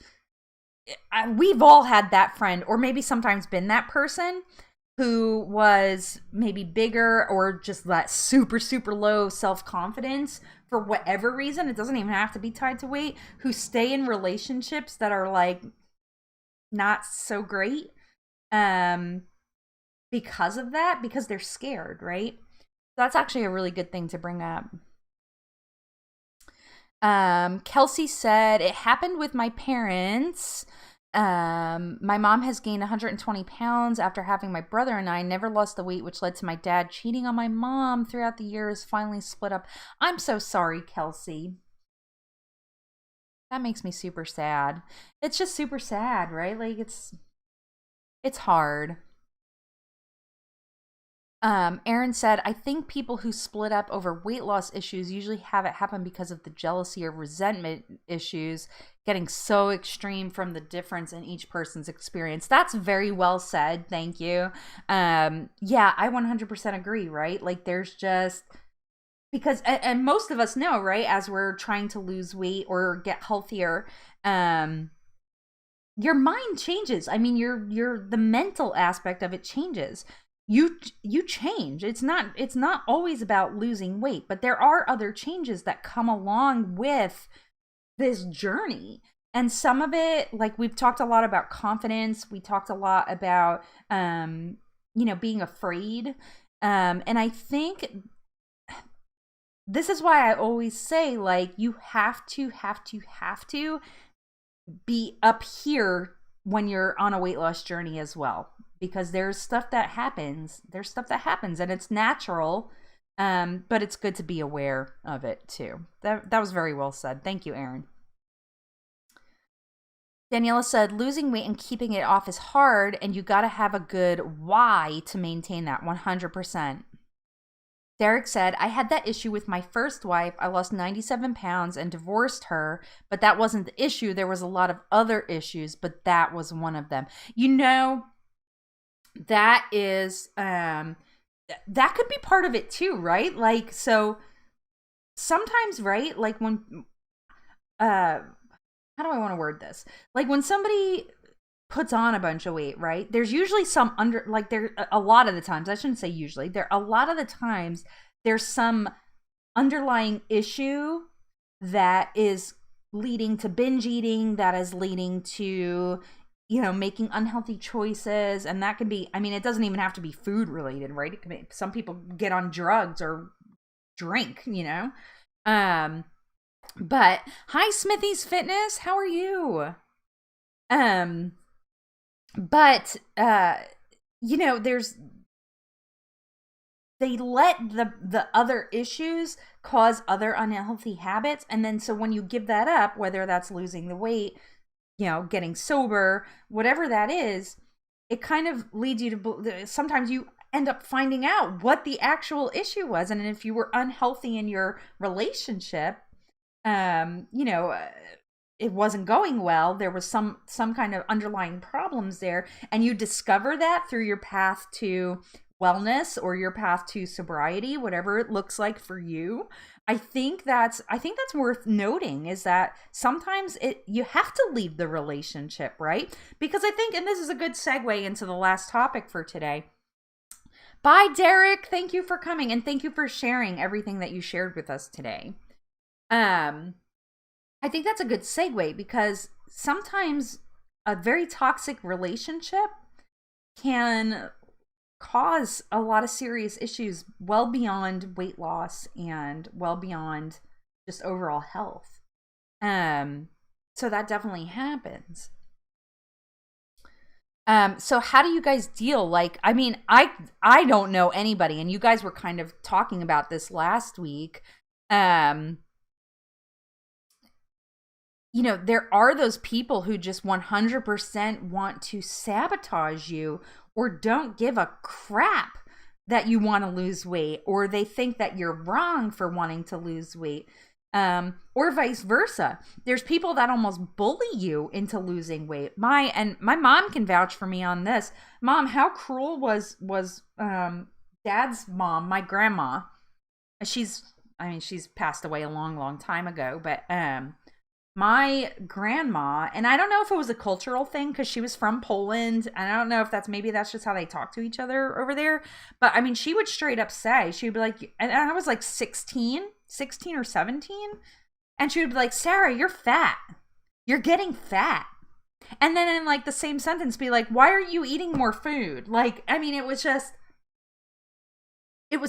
we've all had that friend, or maybe sometimes been that person who was maybe bigger or just that super, super low self-confidence for whatever reason. It doesn't even have to be tied to weight, who stay in relationships that are like not so great because of that, because they're scared, right? That's actually a really good thing to bring up. Kelsey said, it happened with my parents. My mom has gained 120 pounds after having my brother, and I never lost the weight, which led to my dad cheating on my mom throughout the years, finally split up. I'm so sorry, Kelsey. That makes me super sad. It's just super sad, right? Like, it's hard. Aaron said, I think people who split up over weight loss issues usually have it happen because of the jealousy or resentment issues getting so extreme from the difference in each person's experience. That's very well said. Thank you. Yeah, I 100% agree, right? Like, there's just... because, and most of us know, right, as we're trying to lose weight or get healthier, your mind changes. I mean, the mental aspect of it changes. You change. It's not always about losing weight, but there are other changes that come along with this journey. And some of it, like, we've talked a lot about confidence. We talked a lot about being afraid. And I think this is why I always say, like, you have to be up here when you're on a weight loss journey as well, because there's stuff that happens and it's natural, but it's good to be aware of it too. That was very well said. Thank you, Aaron. Daniela said, losing weight and keeping it off is hard, and you got to have a good why to maintain that. 100%. Derek said, I had that issue with my first wife. I lost 97 pounds and divorced her, but that wasn't the issue. There was a lot of other issues, but that was one of them. That is, that could be part of it too, right? Like, so sometimes, right? Like when, how do I want to word this? Like when somebody puts on a bunch of weight, right? There's usually some a lot of the times, I shouldn't say usually, a lot of the times there's some underlying issue that is leading to binge eating, that is leading to, making unhealthy choices. And that can be, I mean, it doesn't even have to be food related, right? It can be, some people get on drugs or drink, but hi, Smithy's Fitness. How are you? But, they let the other issues cause other unhealthy habits. And then, so when you give that up, whether that's losing the weight, getting sober, whatever that is, it kind of leads you to, sometimes you end up finding out what the actual issue was. And if you were unhealthy in your relationship, it wasn't going well, there was some kind of underlying problems there, and you discover that through your path to wellness or your path to sobriety, whatever it looks like for you. I think that's worth noting, is that sometimes you have to leave the relationship, right? Because I think, and this is a good segue into the last topic for today. Bye, Derek. Thank you for coming, and thank you for sharing everything that you shared with us today. I think that's a good segue, because sometimes a very toxic relationship can cause a lot of serious issues well beyond weight loss and well beyond just overall health. So that definitely happens. So how do you guys deal? Like, I mean, I don't know anybody, and you guys were kind of talking about this last week. You know, there are those people who just 100% want to sabotage you, or don't give a crap that you want to lose weight, or they think that you're wrong for wanting to lose weight, or vice versa. There's people that almost bully you into losing weight. My mom can vouch for me on this. Mom, how cruel was Dad's mom, my grandma? She's passed away a long time ago, but my grandma, and I don't know if it was a cultural thing because she was from Poland, and I don't know if maybe that's just how they talk to each other over there, but I mean, she would straight up say, she would be like, and I was like 16 or 17, and she would be like, Sarah, you're fat. You're getting fat. And then in like the same sentence be like, why are you eating more food? Like, I mean, it was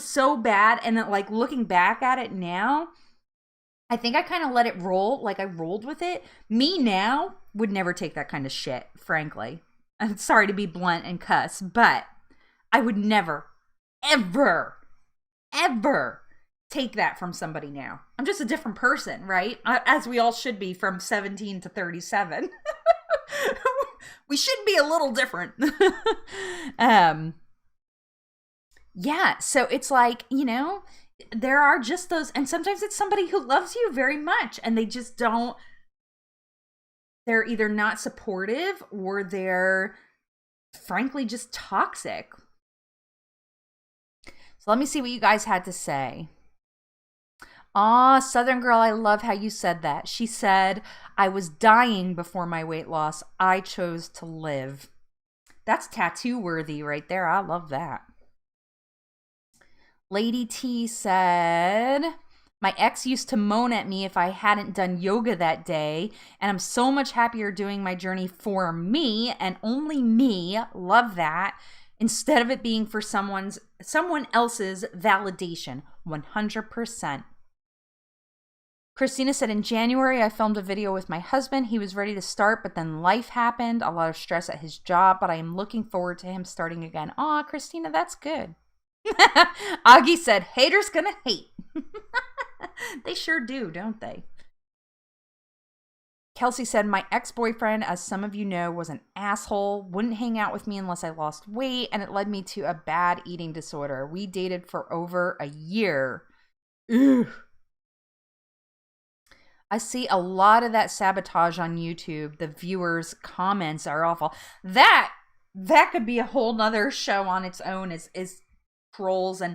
so bad. And then, like, looking back at it now, I think I kind of let it roll. Like, I rolled with it. Me now would never take that kind of shit, frankly. I'm sorry to be blunt and cuss, but I would never, ever, ever take that from somebody now. I'm just a different person, right? As we all should be from 17 to 37. We should be a little different. Yeah, so it's like, you know, there are just those, and sometimes it's somebody who loves you very much, and they just don't, they're either not supportive, or they're frankly just toxic. So let me see what you guys had to say. Southern Girl, I love how you said that. She said, I was dying before my weight loss. I chose to live. That's tattoo worthy right there. I love that. Lady T said, my ex used to moan at me if I hadn't done yoga that day, and I'm so much happier doing my journey for me and only me. Love that. Instead of it being for someone else's validation. 100%. Christina said, in January, I filmed a video with my husband. He was ready to start, but then life happened. A lot of stress at his job, but I am looking forward to him starting again. Aw, Christina, that's good. Augie said, haters gonna hate. They sure do, don't they? Kelsey said, my ex-boyfriend, as some of you know, was an asshole, wouldn't hang out with me unless I lost weight, and it led me to a bad eating disorder. We dated for over a year. Ugh. I see a lot of that sabotage on YouTube. The viewers' comments are awful. That could be a whole nother show on its own, is trolls. And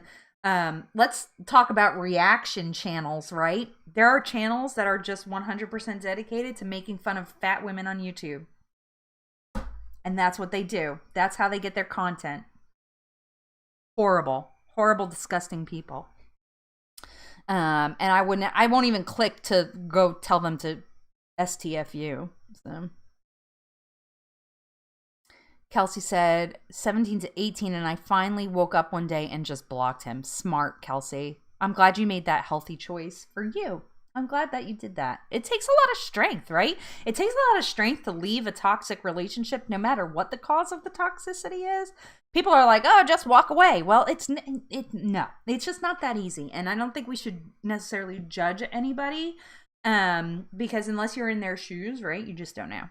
let's talk about reaction channels, right? There are channels that are just 100% dedicated to making fun of fat women on YouTube. And that's what they do. That's how they get their content. Horrible, disgusting people. And I won't even click to go tell them to STFU. So Kelsey said 17 to 18, and I finally woke up one day and just blocked him. Smart, Kelsey. I'm glad you made that healthy choice for you. I'm glad that you did that. It takes a lot of strength, right? It takes a lot of strength to leave a toxic relationship, no matter what the cause of the toxicity is. People are like, oh, just walk away. Well, no, it's just not that easy. And I don't think we should necessarily judge anybody, because unless you're in their shoes, right, you just don't know.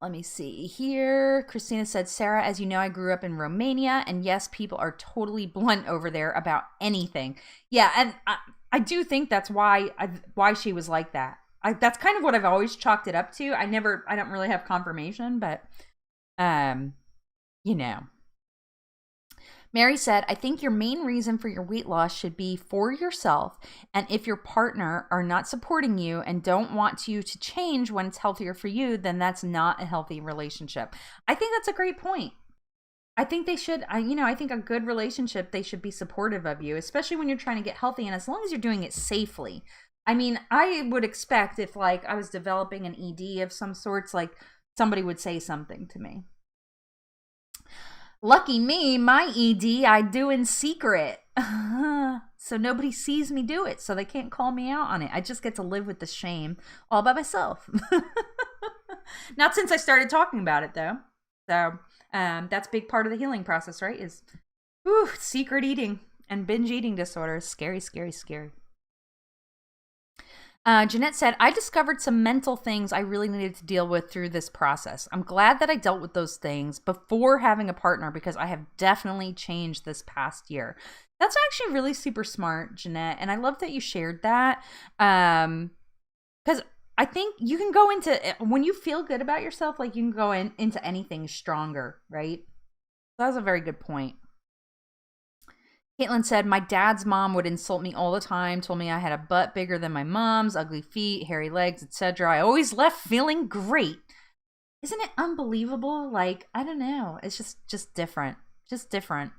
Let me see here. Christina said, Sarah, as you know, I grew up in Romania, and yes, people are totally blunt over there about anything. Yeah, and I do think that's why she was like that. That's kind of what I've always chalked it up to. I don't really have confirmation, but, um, you know. Mary said, I think your main reason for your weight loss should be for yourself. And if your partner are not supporting you and don't want you to change when it's healthier for you, then that's not a healthy relationship. I think that's a great point. I think they should, I think a good relationship, they should be supportive of you, especially when you're trying to get healthy and as long as you're doing it safely. I mean, I would expect if like I was developing an ED of some sorts, like somebody would say something to me. Lucky me, my ED I do in secret. So nobody sees me do it, so they can't call me out on it. I just get to live with the shame all by myself. Not since I started talking about it, though. So that's a big part of the healing process, right? Is secret eating and binge eating disorders. Scary, scary, scary. Jeanette said, I discovered some mental things I really needed to deal with through this process. I'm glad that I dealt with those things before having a partner because I have definitely changed this past year. That's actually really super smart, Jeanette. And I love that you shared that. Because I think you can go into, when you feel good about yourself, like you can go into anything stronger, right? That was a very good point. Caitlin said, my dad's mom would insult me all the time, told me I had a butt bigger than my mom's, ugly feet, hairy legs, etc. I always left feeling great. Isn't it unbelievable? Like, I don't know. It's just different. Just different.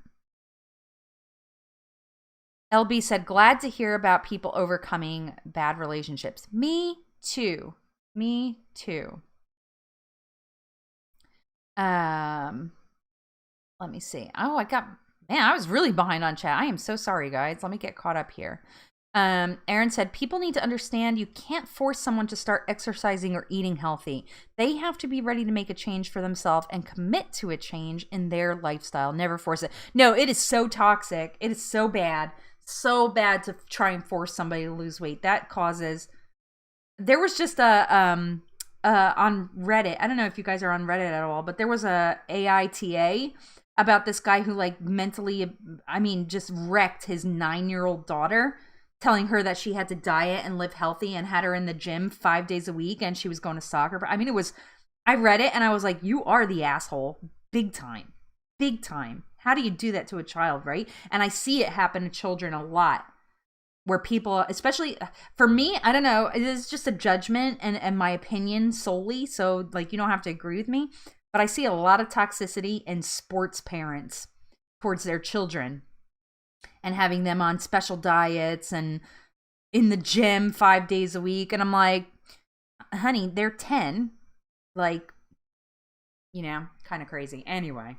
LB said, glad to hear about people overcoming bad relationships. Me too. Me too. Let me see. Oh, man, I was really behind on chat. I am so sorry, guys. Let me get caught up here. Aaron said, people need to understand you can't force someone to start exercising or eating healthy. They have to be ready to make a change for themselves and commit to a change in their lifestyle. Never force it. No, it is so toxic. It is so bad. So bad to try and force somebody to lose weight. That causes... There was just on Reddit. I don't know if you guys are on Reddit at all, but there was a AITA about this guy who like mentally, just wrecked his 9-year-old daughter, telling her that she had to diet and live healthy and had her in the gym 5 days a week and she was going to soccer. I read it and I was like, you are the asshole. Big time. Big time. How do you do that to a child, right? And I see it happen to children a lot where people, especially for me, I don't know, it is just a judgment and my opinion solely. So like, you don't have to agree with me. But I see a lot of toxicity in sports parents towards their children and having them on special diets and in the gym 5 days a week. And I'm like, honey, they're 10. Like, kind of crazy. Anyway,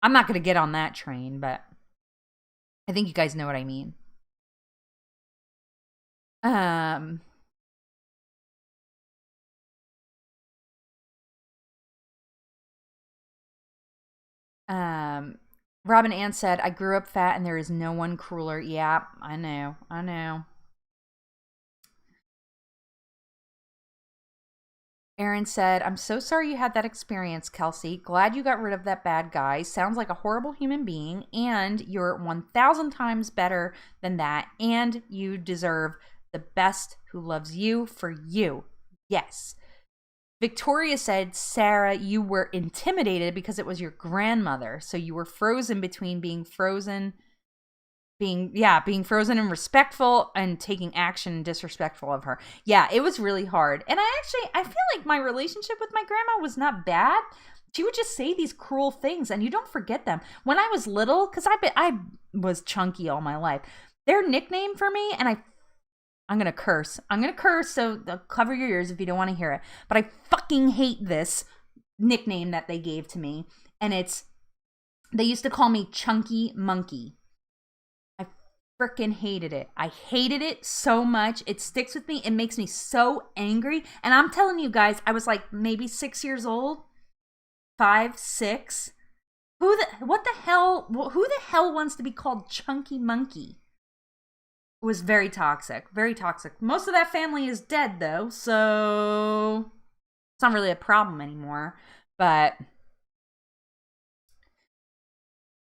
I'm not going to get on that train, but I think you guys know what I mean. Robin Ann said, I grew up fat and there is no one crueler. Yeah, I know. Aaron said, I'm so sorry you had that experience, Kelsey. Glad you got rid of that bad guy. Sounds like a horrible human being, and you're 1,000 times better than that, and you deserve the best who loves you for you. Yes. Victoria said, Sarah, you were intimidated because it was your grandmother. So you were frozen between being frozen and respectful and taking action disrespectful of her. Yeah, it was really hard. And I feel like my relationship with my grandma was not bad. She would just say these cruel things and you don't forget them. When I was little, because I was chunky all my life, their nickname for me, and I'm going to curse. So cover your ears if you don't want to hear it. But I fucking hate this nickname that they gave to me. And they used to call me Chunky Monkey. I freaking hated it. I hated it so much. It sticks with me. It makes me so angry. And I'm telling you guys, I was like maybe 6 years old. 5, 6. Who the hell wants to be called Chunky Monkey? Was very toxic. Very toxic. Most of that family is dead, though, so it's not really a problem anymore. But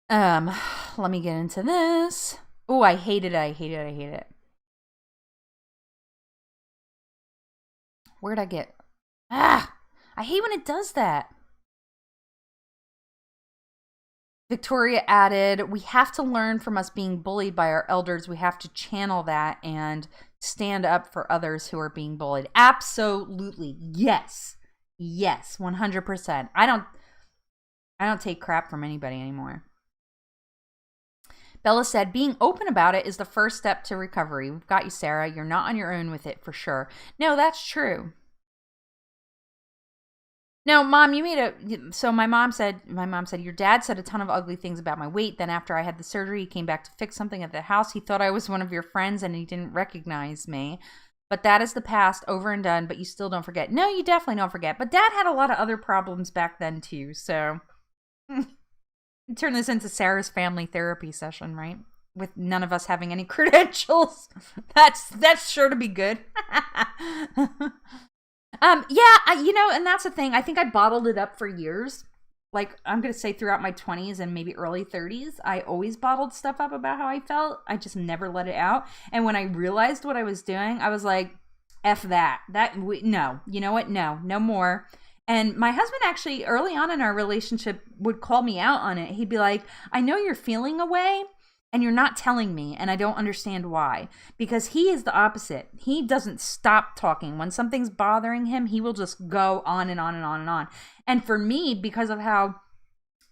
um let me get into this. Oh, I hate it. I hate it. I hate it. Where'd I get? Ah, I hate when it does that. Victoria added, we have to learn from us being bullied by our elders. We have to channel that and stand up for others who are being bullied. Absolutely. Yes. Yes, 100%. I don't take crap from anybody anymore. Bella said, being open about it is the first step to recovery. We've got you, Sarah. You're not on your own with it for sure. No, that's true. No, Mom, you made a. So my mom said, your dad said a ton of ugly things about my weight. Then after I had the surgery, he came back to fix something at the house. He thought I was one of your friends and he didn't recognize me. But that is the past, over and done. But you still don't forget. No, you definitely don't forget. But Dad had a lot of other problems back then too. So turn this into Sarah's family therapy session, right? With none of us having any credentials. That's sure to be good. Yeah, and that's the thing. I think I bottled it up for years. Like, I'm going to say throughout my 20s and maybe early 30s, I always bottled stuff up about how I felt. I just never let it out. And when I realized what I was doing, I was like, F that. No. You know what? No more. And my husband actually, early on in our relationship, would call me out on it. He'd be like, I know you're feeling a way, and you're not telling me, and I don't understand why. Because he is the opposite. He doesn't stop talking. When something's bothering him, he will just go on and on and on and on. And for me, because of how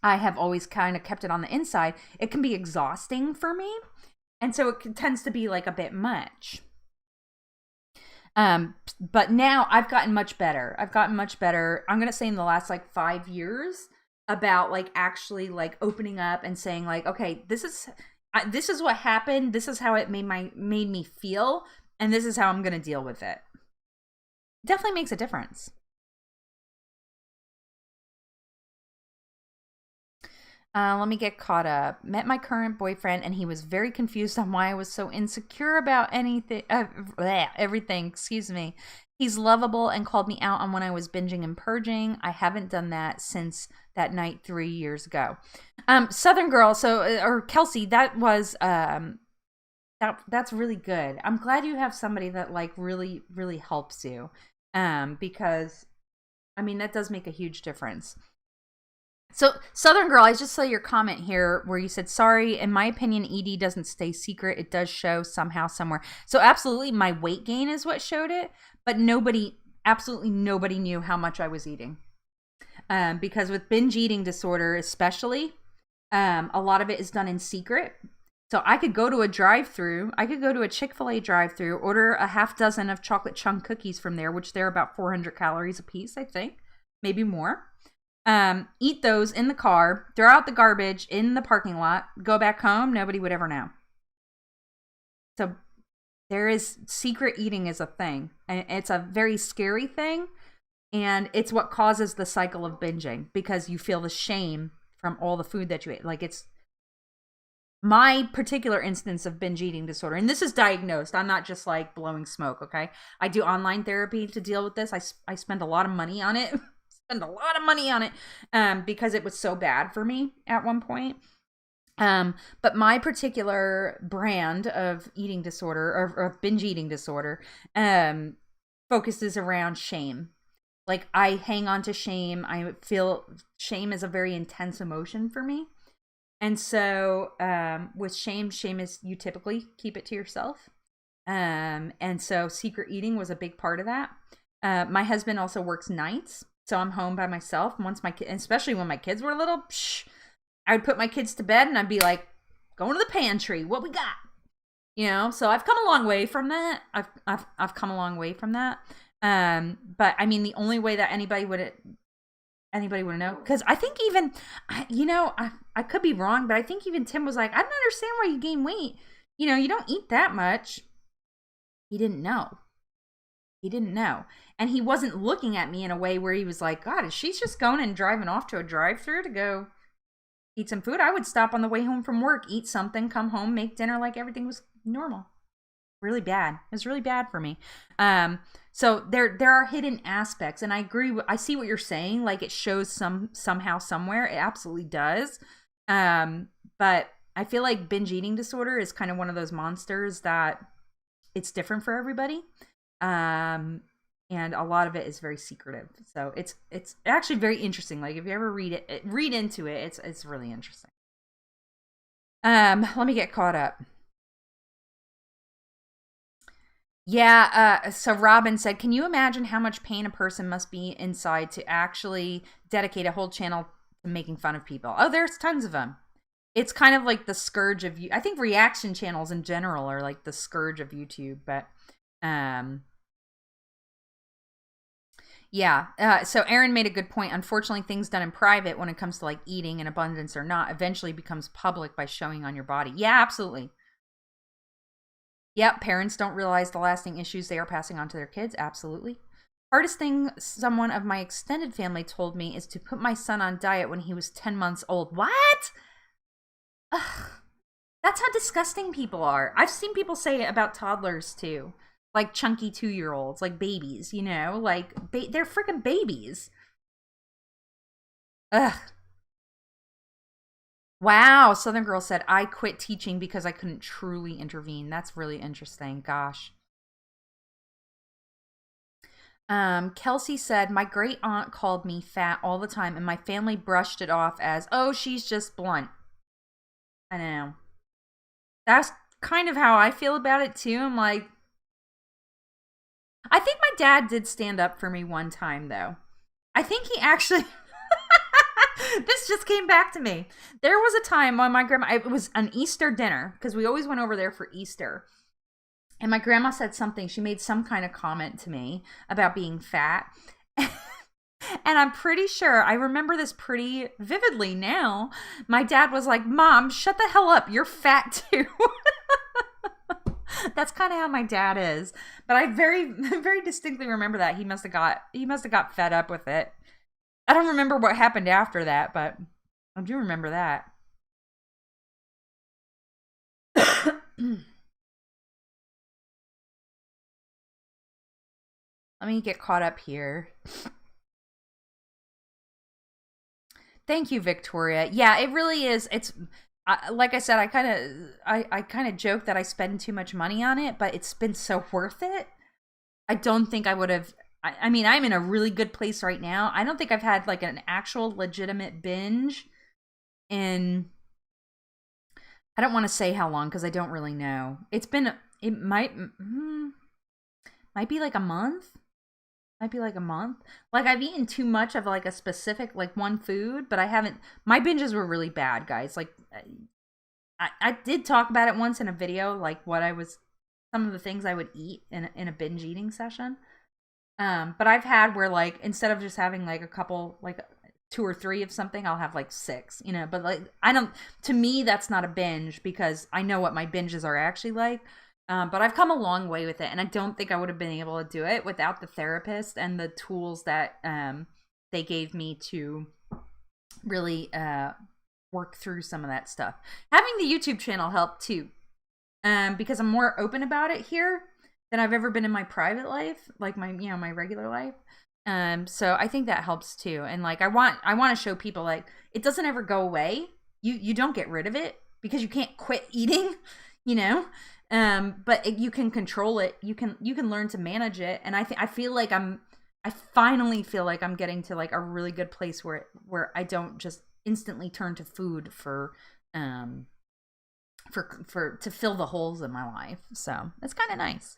I have always kind of kept it on the inside, it can be exhausting for me. And so it tends to be like a bit much. But now I've gotten much better. I'm going to say in the last like 5 years about like actually like opening up and saying like, okay, this is what happened. This is how it made me feel. And this is how I'm going to deal with it. Definitely makes a difference. Let me get caught up. Met my current boyfriend, and he was very confused on why I was so insecure about everything. Excuse me. He's lovable and called me out on when I was binging and purging. I haven't done that since that night 3 years ago. Southern Girl, or Kelsey, that was that's really good. I'm glad you have somebody that like really, really helps you. Because I mean that does make a huge difference. So, Southern Girl, I just saw your comment here where you said, sorry, in my opinion, ED doesn't stay secret. It does show somehow, somewhere. So, absolutely, my weight gain is what showed it. But absolutely nobody knew how much I was eating. Because with binge eating disorder, especially, a lot of it is done in secret. So, I could go to a drive-thru. I could go to a Chick-fil-A drive-thru, order a half dozen of chocolate chunk cookies from there, which they're about 400 calories a piece, I think. Maybe more. Eat those in the car, throw out the garbage in the parking lot, go back home, nobody would ever know. So secret eating is a thing, and it's a very scary thing, and it's what causes the cycle of binging because you feel the shame from all the food that you ate. Like, it's my particular instance of binge eating disorder, and this is diagnosed. I'm not just like blowing smoke, okay? I do online therapy to deal with this. I spend a lot of money on it. Because it was so bad for me at one point. But my particular brand of eating disorder or of binge eating disorder focuses around shame. Like, I hang on to shame. I feel shame is a very intense emotion for me. And so with shame is you typically keep it to yourself. And so secret eating was a big part of that. My husband also works nights. So I'm home by myself. Especially when my kids were little, I would put my kids to bed and I'd be like, going to the pantry. What we got? So I've come a long way from that. I've come a long way from that. But I mean, the only way that anybody would know, because I think even, I could be wrong, but I think even Tim was like, I don't understand why you gain weight. You don't eat that much. He didn't know. And he wasn't looking at me in a way where he was like, God, is she just going and driving off to a drive-thru to go eat some food? I would stop on the way home from work, eat something, come home, make dinner like everything was normal. Really bad. It was really bad for me. So there are hidden aspects, and I agree. I see what you're saying. Like it shows somehow somewhere. It absolutely does. But I feel like binge eating disorder is kind of one of those monsters that it's different for everybody. And a lot of it is very secretive. So it's actually very interesting. Like if you ever read into it, it's really interesting. Let me get caught up. Yeah, so Robin said, can you imagine how much pain a person must be inside to actually dedicate a whole channel to making fun of people? Oh, there's tons of them. It's kind of like the scourge of you. I think reaction channels in general are like the scourge of YouTube, but um yeah. So Aaron made a good point. Unfortunately, things done in private when it comes to like eating in abundance or not eventually becomes public by showing on your body. Yeah, absolutely. Yep, parents don't realize the lasting issues they are passing on to their kids. Absolutely. Hardest thing someone of my extended family told me is to put my son on diet when he was 10 months old. What? Ugh. That's how disgusting people are. I've seen people say it about toddlers too. Like chunky 2-year-olds, like babies, you know? Like, they're freaking babies. Ugh. Wow, Southern Girl said, I quit teaching because I couldn't truly intervene. That's really interesting. Gosh. Kelsey said, my great aunt called me fat all the time, and my family brushed it off as, oh, she's just blunt. I know. That's kind of how I feel about it too. I'm like, I think my dad did stand up for me one time, though. I think he actually. This just came back to me. There was a time when my grandma, it was an Easter dinner, because we always went over there for Easter. And my grandma said something, she made some kind of comment to me about being fat. And I'm pretty sure, I remember this pretty vividly now. My dad was like, Mom, shut the hell up. You're fat too. That's kind of how my dad is. But I very, very distinctly remember that. He must have got fed up with it. I don't remember what happened after that, but I do remember that. Let me get caught up here. Thank you, Victoria. Yeah, it really is. It's like I said, I kind of joke that I spend too much money on it, but it's been so worth it. I don't think I would have. I mean, I'm in a really good place right now. I don't think I've had like an actual legitimate binge in. I don't want to say how long because I don't really know. It's been. It might be like a month. Might be like a month. Like I've eaten too much of like a specific like one food, but I haven't. My binges were really bad, guys. Like I did talk about it once in a video, like what I was, some of the things I would eat in a binge eating session. But I've had where like instead of just having like a couple, like 2 or 3 of something, I'll have like 6, you know. But like I don't. To me, that's not a binge because I know what my binges are actually like. But I've come a long way with it, and I don't think I would have been able to do it without the therapist and the tools that they gave me to really work through some of that stuff. Having the YouTube channel helped too, because I'm more open about it here than I've ever been in my private life, like my regular life. So I think that helps too. And like I want to show people like it doesn't ever go away. You don't get rid of it because you can't quit eating, you know. But you can control it. You can learn to manage it. And I finally feel like I'm getting to like a really good place where I don't just instantly turn to food for to fill the holes in my life. So it's kind of nice.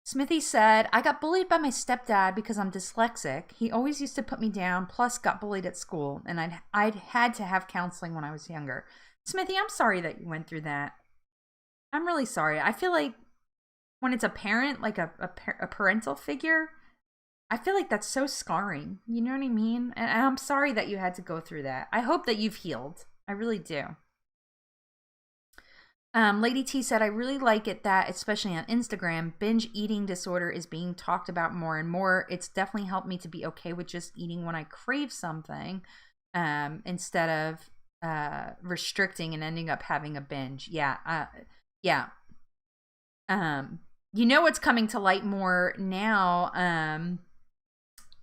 Smithy said, I got bullied by my stepdad because I'm dyslexic. He always used to put me down, plus got bullied at school, and I'd had to have counseling when I was younger. Smithy, I'm sorry that you went through that. I'm really sorry. I feel like when it's a parent, like a parental figure, I feel like that's so scarring. You know what I mean? And I'm sorry that you had to go through that. I hope that you've healed. I really do. Lady T said, I really like it that, especially on Instagram, binge eating disorder is being talked about more and more. It's definitely helped me to be okay with just eating when I crave something, instead of restricting and ending up having a binge. Yeah. Yeah. You know what's coming to light more now,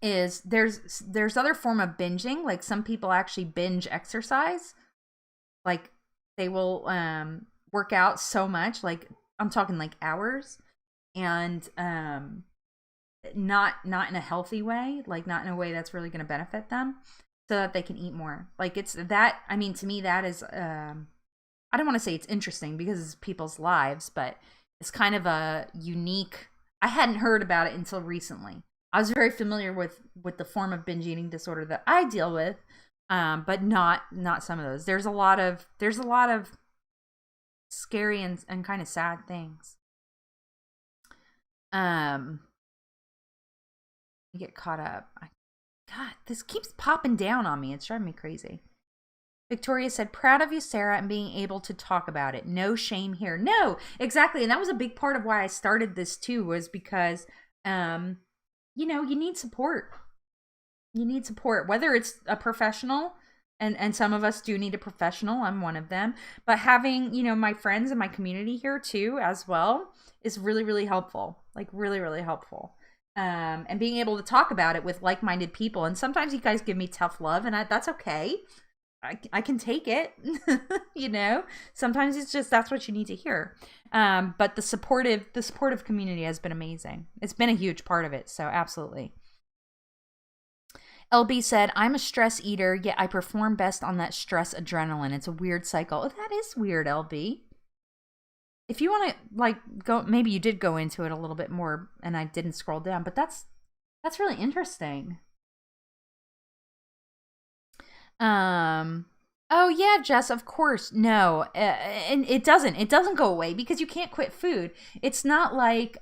is there's other form of binging. Like some people actually binge exercise. Like they will work out so much, like I'm talking like hours, and not in a healthy way, like not in a way that's really going to benefit them, so that they can eat more. Like it's that, I mean, to me that is I don't want to say it's interesting because it's people's lives, but it's kind of a unique, I hadn't heard about it until recently. I was very familiar with the form of binge eating disorder that I deal with, but not some of those. There's a lot of scary and kind of sad things. You get caught up. God, this keeps popping down on me. It's driving me crazy. Victoria said, proud of you, Sarah, and being able to talk about it. No shame here. No, exactly. And that was a big part of why I started this too, was because, you need support. You need support, whether it's a professional, and some of us do need a professional. I'm one of them. But having, my friends and my community here too, as well, is really, really helpful. Like really, really helpful. And being able to talk about it with like-minded people. And sometimes you guys give me tough love, and that's okay. I can take it. Sometimes it's just, that's what you need to hear. But the supportive community has been amazing. It's been a huge part of it. So absolutely. LB said, I'm a stress eater, yet I perform best on that stress adrenaline. It's a weird cycle. Oh, that is weird, LB. If you want to go, maybe you did go into it a little bit more and I didn't scroll down, but that's really interesting. Oh yeah, Jess, of course. No. And it doesn't go away because you can't quit food. It's not like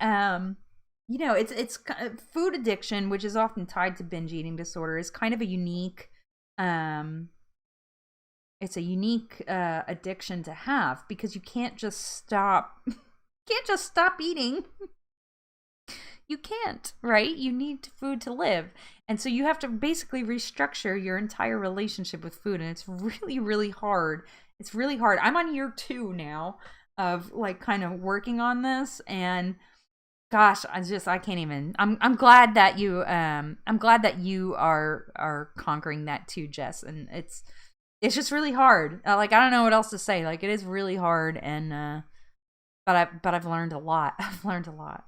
it's food addiction, which is often tied to binge eating disorder, is kind of a unique it's a unique addiction to have, because you can't just stop eating. You can't, right? You need food to live. And so you have to basically restructure your entire relationship with food, and it's really, really hard. It's really hard. I'm on year 2 now of kind of working on this, and gosh, I can't even. I'm glad that you are conquering that too, Jess, and it's just really hard. I don't know what else to say. It is really hard, and but I've learned a lot. I've learned a lot.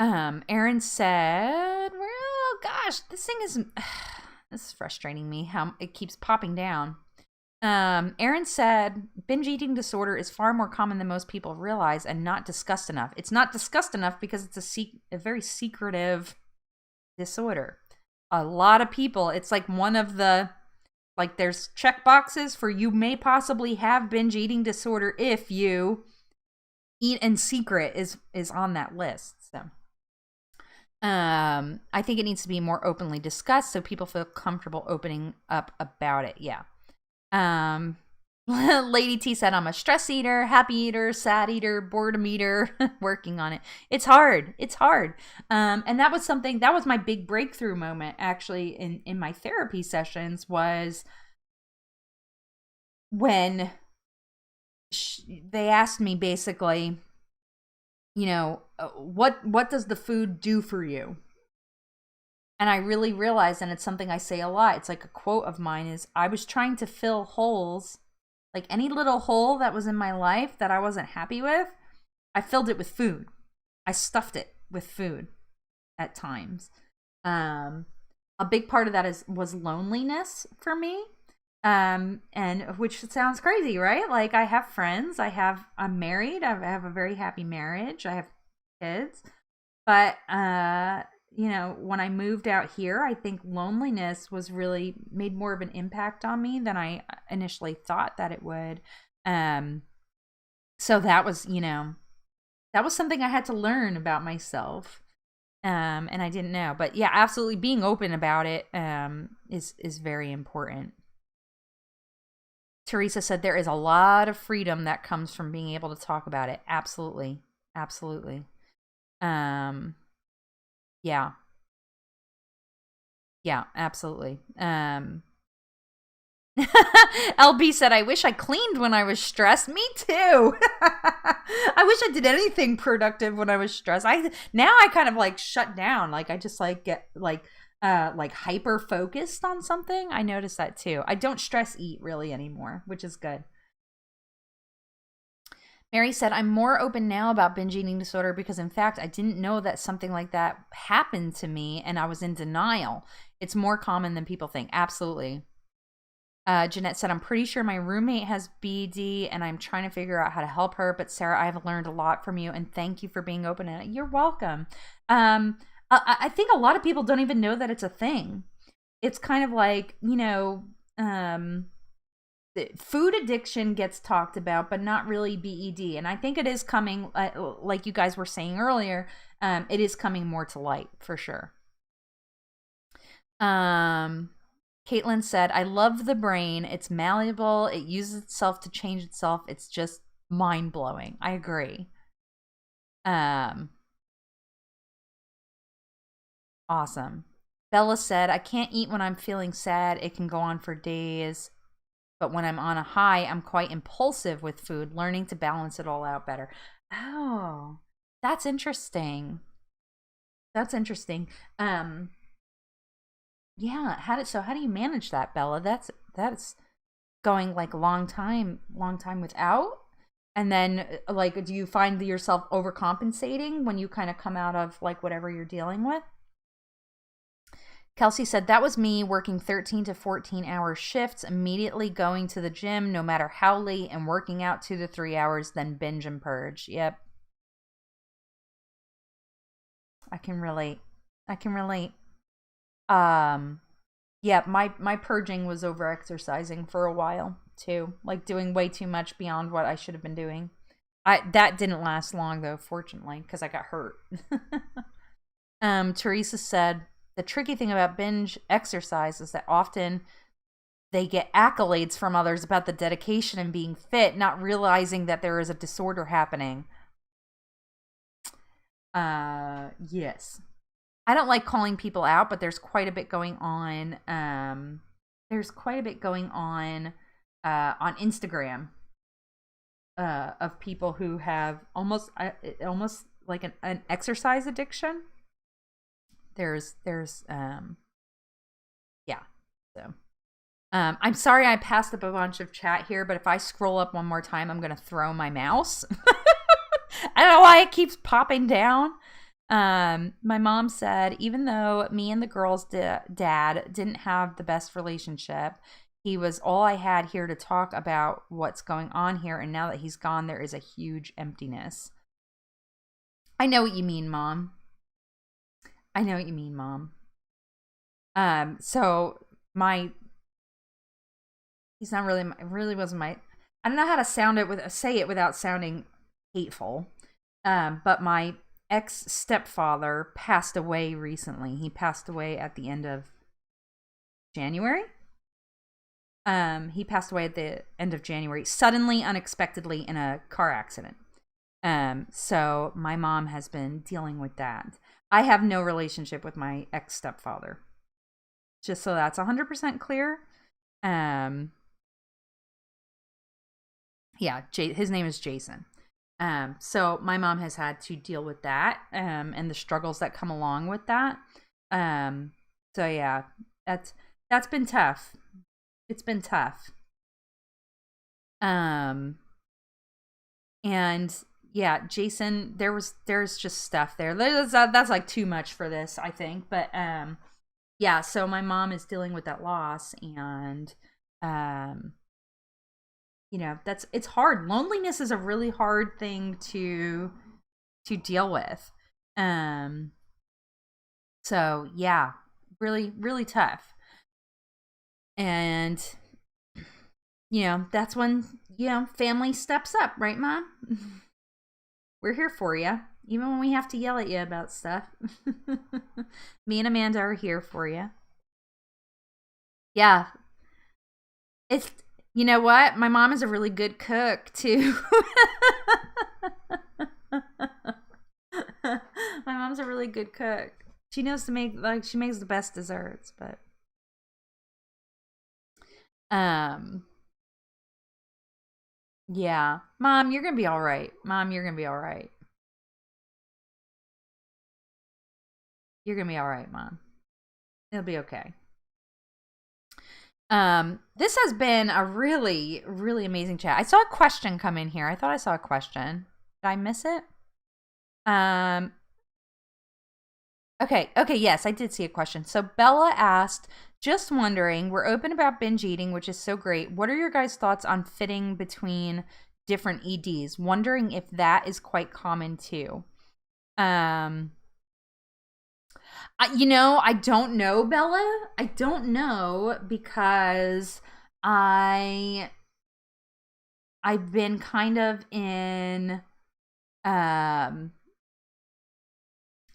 Aaron said, well, gosh, this thing is this is frustrating me how it keeps popping down. Aaron said, binge eating disorder is far more common than most people realize and not discussed enough. It's not discussed enough because it's a very secretive disorder. A lot of people, it's one of the, there's check boxes for you may possibly have binge eating disorder if you eat in secret is on that list. So I think it needs to be more openly discussed so people feel comfortable opening up about it. Yeah. Lady T said, I'm a stress eater, happy eater, sad eater, boredom eater, working on it. It's hard. And that was my big breakthrough moment actually in my therapy sessions, was when they asked me basically, what does the food do for you? And I really realized, and it's something I say a lot, it's like a quote of mine, is I was trying to fill holes, any little hole that was in my life that I wasn't happy with, I filled it with food. I stuffed it with food at times. A big part of that was loneliness for me. And which sounds crazy, right? I have friends, I'm married, I have a very happy marriage, I have kids, but when I moved out here, I think loneliness was really made more of an impact on me than I initially thought that it would. So that was something I had to learn about myself. And I didn't know, but yeah, absolutely being open about it is very important. Teresa said there is a lot of freedom that comes from being able to talk about it. Absolutely. Absolutely. Yeah. Yeah, absolutely. LB said, I wish I cleaned when I was stressed. Me too. I wish I did anything productive when I was stressed. Now I kind of like shut down. Like I just like get like hyper focused on something. I noticed that too. I don't stress eat really anymore, which is good. Mary said, I'm more open now about binge eating disorder because, in fact, I didn't know that something like that happened to me and I was in denial. It's more common than people think. Absolutely. Jeanette said, I'm pretty sure my roommate has BD and I'm trying to figure out how to help her. But Sarah, I have learned a lot from you and thank you for being open. And you're welcome. I think a lot of people don't even know that it's a thing. It's kind of like, food addiction gets talked about, but not really BED. And I think it is coming, like you guys were saying earlier, it is coming more to light for sure. Caitlin said, I love the brain. It's malleable. It uses itself to change itself. It's just mind blowing. I agree. Awesome. Bella said, I can't eat when I'm feeling sad. It can go on for days. But when I'm on a high, I'm quite impulsive with food, learning to balance it all out better. Oh, that's interesting. That's interesting. Yeah, how do you manage that, Bella? That's going like a long time without. And then like do you find yourself overcompensating when you kind of come out of like whatever you're dealing with? Kelsey said, that was me working 13 to 14 hour shifts, immediately going to the gym no matter how late and working out 2 to 3 hours, then binge and purge. Yep. I can relate. Yeah, my purging was over exercising for a while too, like doing way too much beyond what I should have been doing. That didn't last long though, fortunately, because I got hurt. Teresa said, the tricky thing about binge exercise is that often they get accolades from others about the dedication and being fit, not realizing that there is a disorder happening. Yes. I don't like calling people out, but there's quite a bit going on. There's quite a bit going on Instagram of people who have almost like an exercise addiction. There's yeah. So I'm sorry I passed up a bunch of chat here, but if I scroll up one more time, I'm gonna throw my mouse. I don't know why it keeps popping down. My mom said, even though me and the girl's dad didn't have the best relationship, he was all I had here to talk about what's going on here. And now that he's gone, there is a huge emptiness. I know what you mean, Mom. I know what you mean, Mom. So he's not really, really wasn't my, I don't know how to say it without sounding hateful. But my ex-stepfather passed away recently. He passed away at the end of January. He passed away at the end of January, suddenly, unexpectedly, in a car accident. So my mom has been dealing with that. I have no relationship with my ex-stepfather. Just so that's 100% clear. Yeah, his name is Jason. So my mom has had to deal with that, and the struggles that come along with that. So yeah, that's been tough. It's been tough. And yeah, Jason, there's just stuff there. That's like too much for this, I think. But yeah, so my mom is dealing with that loss, and it's hard. Loneliness is a really hard thing to deal with. So yeah, really, really tough. And that's when family steps up, right, Mom? We're here for you, even when we have to yell at you about stuff. Me and Amanda are here for you. Yeah, it's. You know what? My mom is a really good cook, too. My mom's a really good cook. She knows to make, she makes the best desserts, but. Um, yeah. Mom, you're gonna be all right. Mom, you're gonna be all right. You're gonna be all right, Mom. It'll be okay. This has been a really, really amazing chat. I saw a question come in here. I thought I saw a question. Did I miss it? Um, okay, yes, I did see a question. So Bella asked, just wondering, we're open about binge eating, which is so great. What are your guys' thoughts on fitting between different EDs? Wondering if that is quite common too. I don't know, Bella. I don't know because I I've been kind of in um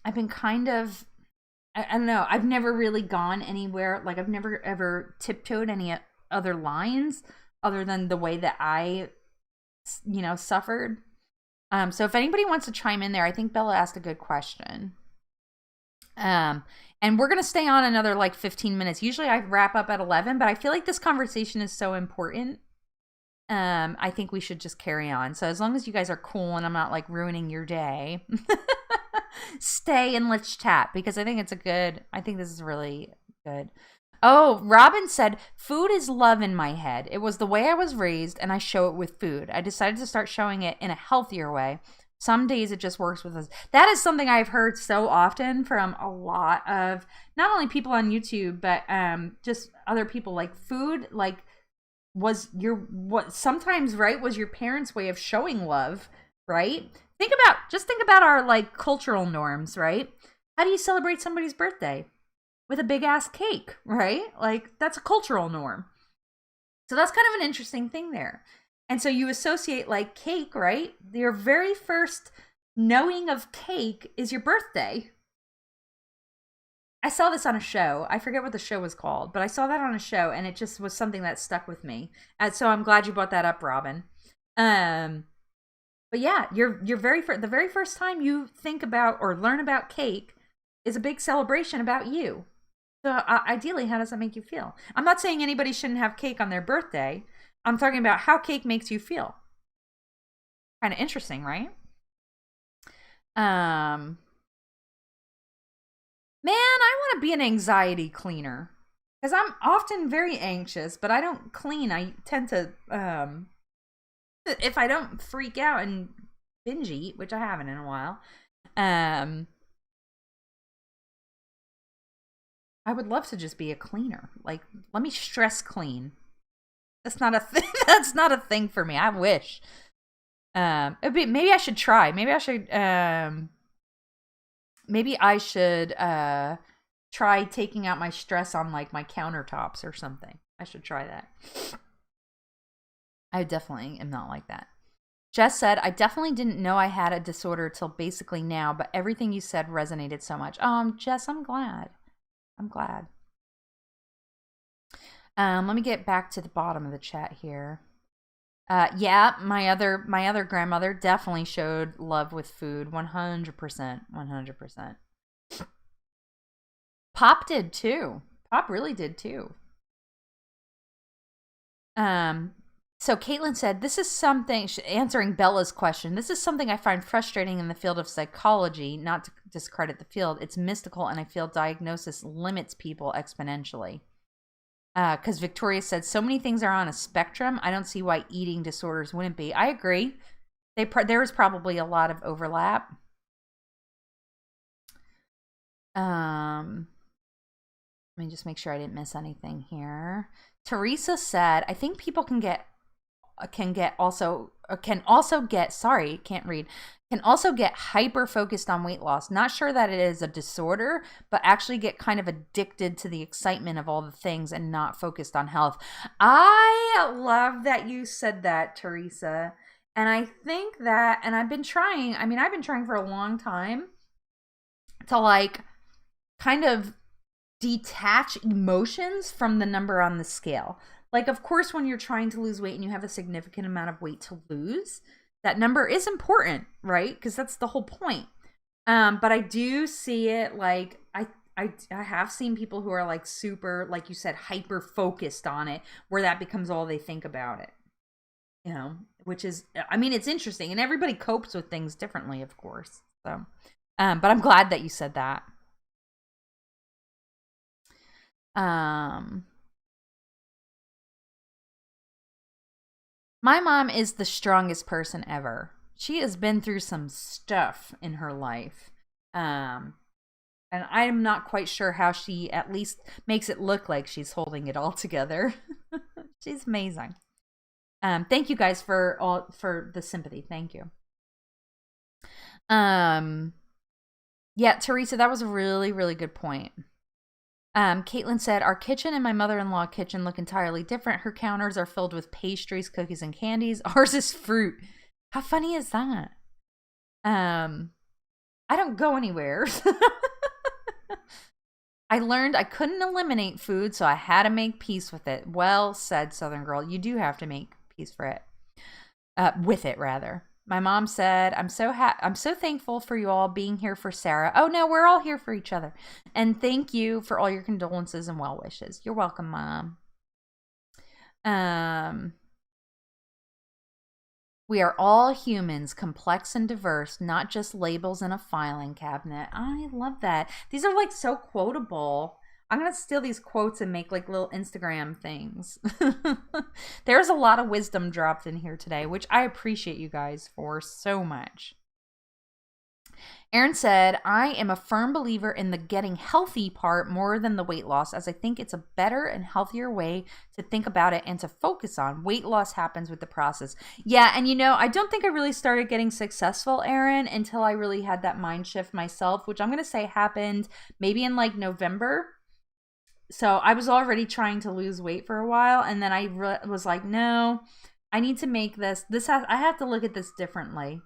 I've been kind of I don't know. I've never really gone anywhere. Like I've never ever tiptoed any other lines other than the way that I suffered. So if anybody wants to chime in there, I think Bella asked a good question. And we're going to stay on another like 15 minutes. Usually I wrap up at 11, but I feel like this conversation is so important. I think we should just carry on. So as long as you guys are cool and I'm not like ruining your day, stay and let's chat because I think this is really good. Oh, Robin said, food is love in my head. It was the way I was raised and I show it with food. I decided to start showing it in a healthier way. Some days it just works with us. That is something I've heard so often from a lot of not only people on YouTube, but just other people. Like food, like was sometimes right was your parents' way of showing love, right? Think about our like cultural norms, right? How do you celebrate somebody's birthday? With a big ass cake, right? Like that's a cultural norm. So that's kind of an interesting thing there. And so you associate like cake, right? Your very first knowing of cake is your birthday. I saw this on a show. I forget what the show was called, but I saw that on a show and it just was something that stuck with me. And so I'm glad you brought that up, Robin. But yeah, the very first time you think about or learn about cake is a big celebration about you. So ideally, how does that make you feel? I'm not saying anybody shouldn't have cake on their birthday. I'm talking about how cake makes you feel. Kind of interesting, right? Man, I want to be an anxiety cleaner because I'm often very anxious, but I don't clean. I tend to, if I don't freak out and binge eat, which I haven't in a while, I would love to just be a cleaner. Like, let me stress clean. That's not a thing. That's not a thing for me. I wish. Maybe I should try. Maybe I should try taking out my stress on like my countertops or something. I should try that. I definitely am not like that. Jess said, I definitely didn't know I had a disorder till basically now, but everything you said resonated so much. Jess, I'm glad. Let me get back to the bottom of the chat here. Yeah, my other grandmother definitely showed love with food. 100%. Pop did too. Pop really did too. So Caitlin said, this is something, answering Bella's question, this is something I find frustrating in the field of psychology, not to discredit the field. It's mystical and I feel diagnosis limits people exponentially. Because Victoria said, so many things are on a spectrum. I don't see why eating disorders wouldn't be. I agree. There is probably a lot of overlap. Let me just make sure I didn't miss anything here. Teresa said, I think people can also get hyper focused on weight loss. Not sure that it is a disorder, but actually get kind of addicted to the excitement of all the things and not focused on health. I love that you said that, Teresa. And I think that, and I've been trying for a long time to like kind of detach emotions from the number on the scale. Like, of course, when you're trying to lose weight and you have a significant amount of weight to lose, that number is important, right? Because that's the whole point. But I do see it like I have seen people who are like super, like you said, hyper focused on it, where that becomes all they think about it. You know, which is, I mean, it's interesting, and everybody copes with things differently, of course. So, but I'm glad that you said that. Um, my mom is the strongest person ever. She has been through some stuff in her life. Um, and I'm not quite sure how she at least makes it look like she's holding it all together. She's amazing. Thank you guys for the sympathy. Thank you. Um, yeah, Teresa, that was a really, really good point. Caitlin said, our kitchen and my mother-in-law kitchen look entirely different. Her counters are filled with pastries, cookies, and candies. Ours is fruit. How funny is that? I don't go anywhere. I learned I couldn't eliminate food, so I had to make peace with it. Well said, Southern Girl. You do have to make peace for it. With it, rather. My mom said, I'm so thankful for you all being here for Sarah. Oh, no, we're all here for each other. And thank you for all your condolences and well wishes. You're welcome, Mom. We are all humans, complex and diverse, not just labels in a filing cabinet. I love that. These are like so quotable. I'm going to steal these quotes and make like little Instagram things. There's a lot of wisdom dropped in here today, which I appreciate you guys for so much. Aaron said, I am a firm believer in the getting healthy part more than the weight loss, as I think it's a better and healthier way to think about it and to focus on. Weight loss happens with the process. Yeah, and I don't think I really started getting successful, Aaron, until I really had that mind shift myself, which I'm going to say happened maybe in like November. So I was already trying to lose weight for a while, and then I was like, no, I need to make I have to look at this differently.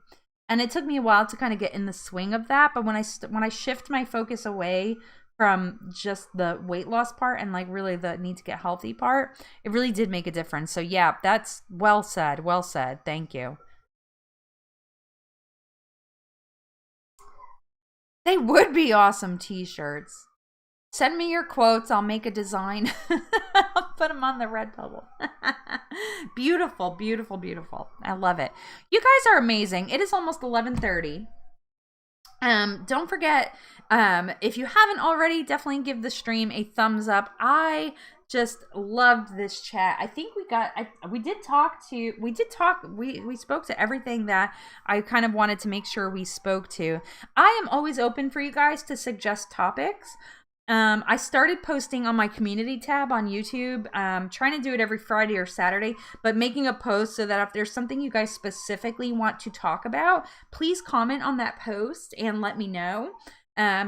And it took me a while to kind of get in the swing of that. But when I shift my focus away from just the weight loss part and like really the need to get healthy part, it really did make a difference. So yeah, that's well said. Well said. Thank you. They would be awesome t-shirts. Send me your quotes. I'll make a design. I'll put them on the Redbubble. Beautiful, beautiful, beautiful. I love it. You guys are amazing. It is almost 11:30. Don't forget, if you haven't already, definitely give the stream a thumbs up. I just loved this chat. I think we spoke to everything that I kind of wanted to make sure we spoke to. I am always open for you guys to suggest topics. I started posting on my community tab on YouTube, trying to do it every Friday or Saturday, but making a post so that if there's something you guys specifically want to talk about, please comment on that post and let me know.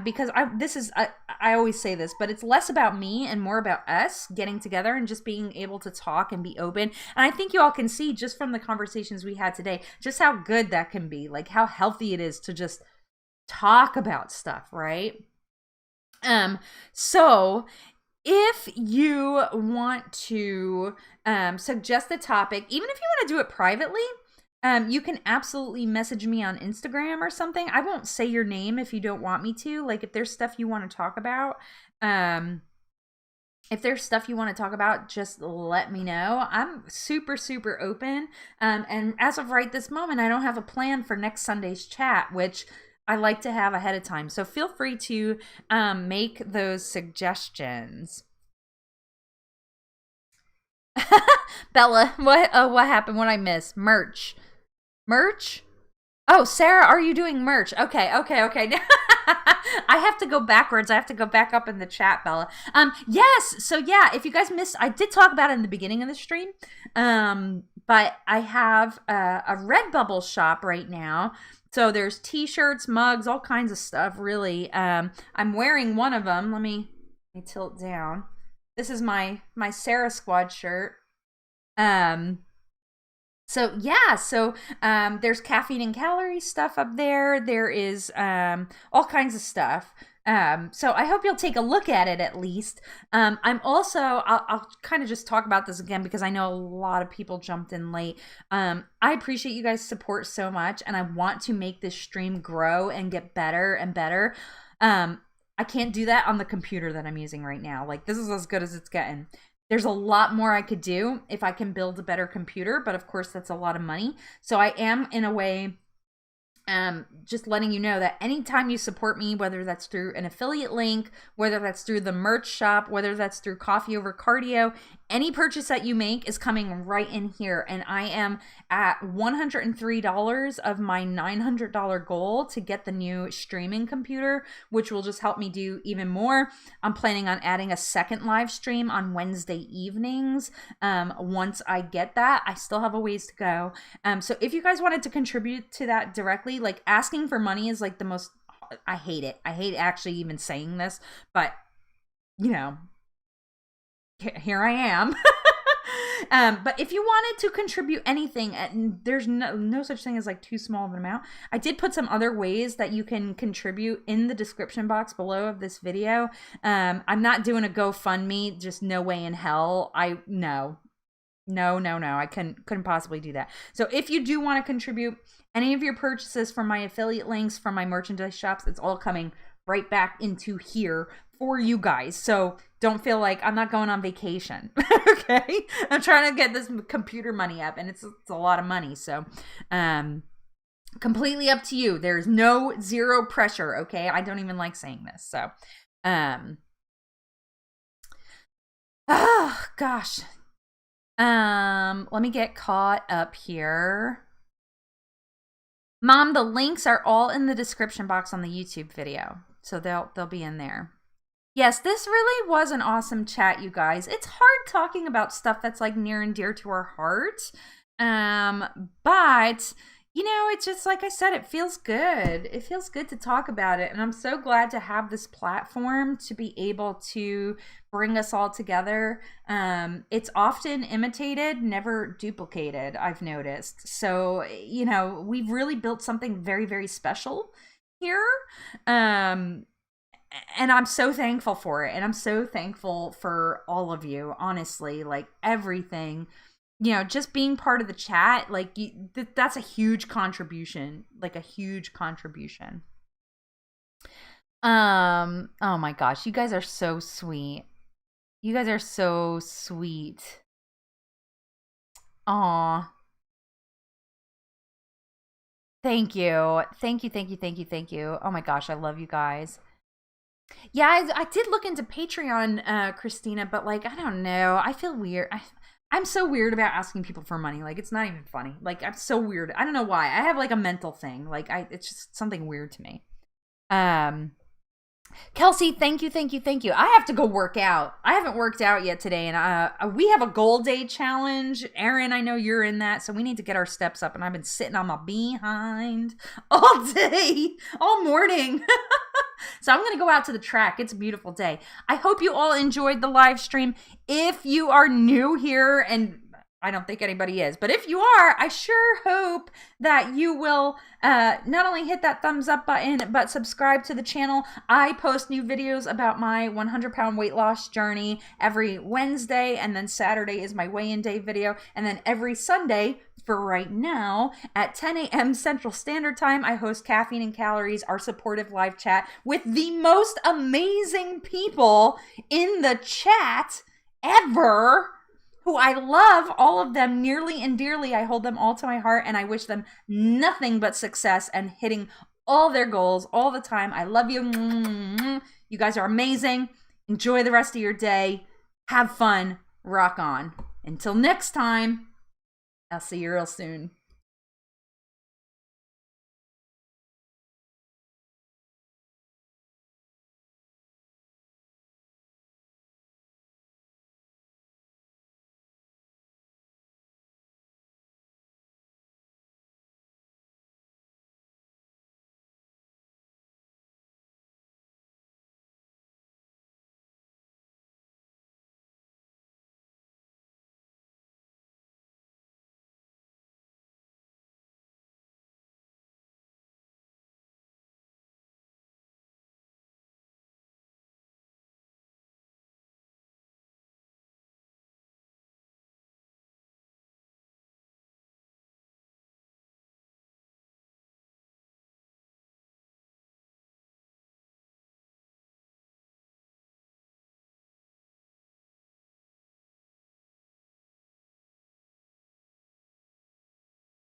Because I always say this, but it's less about me and more about us getting together and just being able to talk and be open. And I think you all can see just from the conversations we had today, just how good that can be, like how healthy it is to just talk about stuff, right? So if you want to suggest a topic, even if you want to do it privately, you can absolutely message me on Instagram or something. I won't say your name if you don't want me to. Like if there's stuff you want to talk about, just let me know. I'm super, super open. And as of right this moment, I don't have a plan for next Sunday's chat, which I like to have ahead of time. So feel free to make those suggestions. Bella, what happened? What I missed? Merch. Oh, Sarah, are you doing merch? Okay. I have to go backwards. I have to go back up in the chat, Bella. Yes. So yeah, if you guys missed, I did talk about it in the beginning of the stream. But I have a Redbubble shop right now. So there's t-shirts, mugs, all kinds of stuff, really. I'm wearing one of them. Let me tilt down. This is my Sarah Squad shirt. So yeah, there's caffeine and calories stuff up there. There is all kinds of stuff. So I hope you'll take a look at it at least. I'm also, I'll kind of just talk about this again because I know a lot of people jumped in late. I appreciate you guys' support so much, and I want to make this stream grow and get better and better. I can't do that on the computer that I'm using right now. Like, this is as good as it's getting. There's a lot more I could do if I can build a better computer, but of course that's a lot of money. So I am, in a way, just letting you know that anytime you support me, whether that's through an affiliate link, whether that's through the merch shop, whether that's through Coffee Over Cardio, any purchase that you make is coming right in here. And I am at $103 of my $900 goal to get the new streaming computer, which will just help me do even more. I'm planning on adding a second live stream on Wednesday evenings. Once I get that, I still have a ways to go. So if you guys wanted to contribute to that directly, like, asking for money is like the most, I hate it. I hate actually even saying this, but you know, here I am. But if you wanted to contribute anything, and there's no such thing as like too small of an amount, I did put some other ways that you can contribute in the description box below of this video. I'm not doing a GoFundMe, just no way in hell. No, I couldn't possibly do that. So if you do want to contribute any of your purchases from my affiliate links, from my merchandise shops, it's all coming right back into here for you guys. So don't feel like I'm not going on vacation. Okay, I'm trying to get this computer money up, and it's a lot of money. So completely up to you. There's no zero pressure. Okay, I don't even like saying this. So oh gosh. Let me get caught up here. Mom, the links are all in the description box on the YouTube video, so they'll be in there. Yes, this really was an awesome chat, you guys. It's hard talking about stuff that's like near and dear to our heart. But you know, it's just like I said, it feels good. It feels good to talk about it. And I'm so glad to have this platform to be able to bring us all together. It's often imitated, never duplicated, I've noticed. So, you know, we've really built something very, very special here. And I'm so thankful for it. And I'm so thankful for all of you, honestly, like everything. You know, just being part of the chat, like that's a huge contribution, like a huge contribution. Oh my gosh, you guys are so sweet. You guys are so sweet. Aw. Thank you. Thank you, thank you, thank you, thank you. Oh my gosh, I love you guys. Yeah, I did look into Patreon, Christina, but like, I don't know. I feel weird. I'm so weird about asking people for money. Like, it's not even funny. Like, I'm so weird. I don't know why. I have like a mental thing. Like, it's just something weird to me. Kelsey, thank you, thank you, thank you. I have to go work out. I haven't worked out yet today, and we have a goal day challenge. Erin, I know you're in that, so we need to get our steps up, and I've been sitting on my behind all day, all morning. So I'm going to go out to the track. It's a beautiful day. I hope you all enjoyed the live stream. If you are new here, and I don't think anybody is, but if you are, I sure hope that you will not only hit that thumbs up button, but subscribe to the channel. I post new videos about my 100-pound weight loss journey every Wednesday, and then Saturday is my weigh-in day video, and then every Sunday, for right now, at 10 a.m. Central Standard Time, I host Caffeine and Calories, our supportive live chat with the most amazing people in the chat ever, who I love, all of them nearly and dearly. I hold them all to my heart, and I wish them nothing but success and hitting all their goals all the time. I love you. You guys are amazing. Enjoy the rest of your day. Have fun. Rock on. Until next time, I'll see you real soon.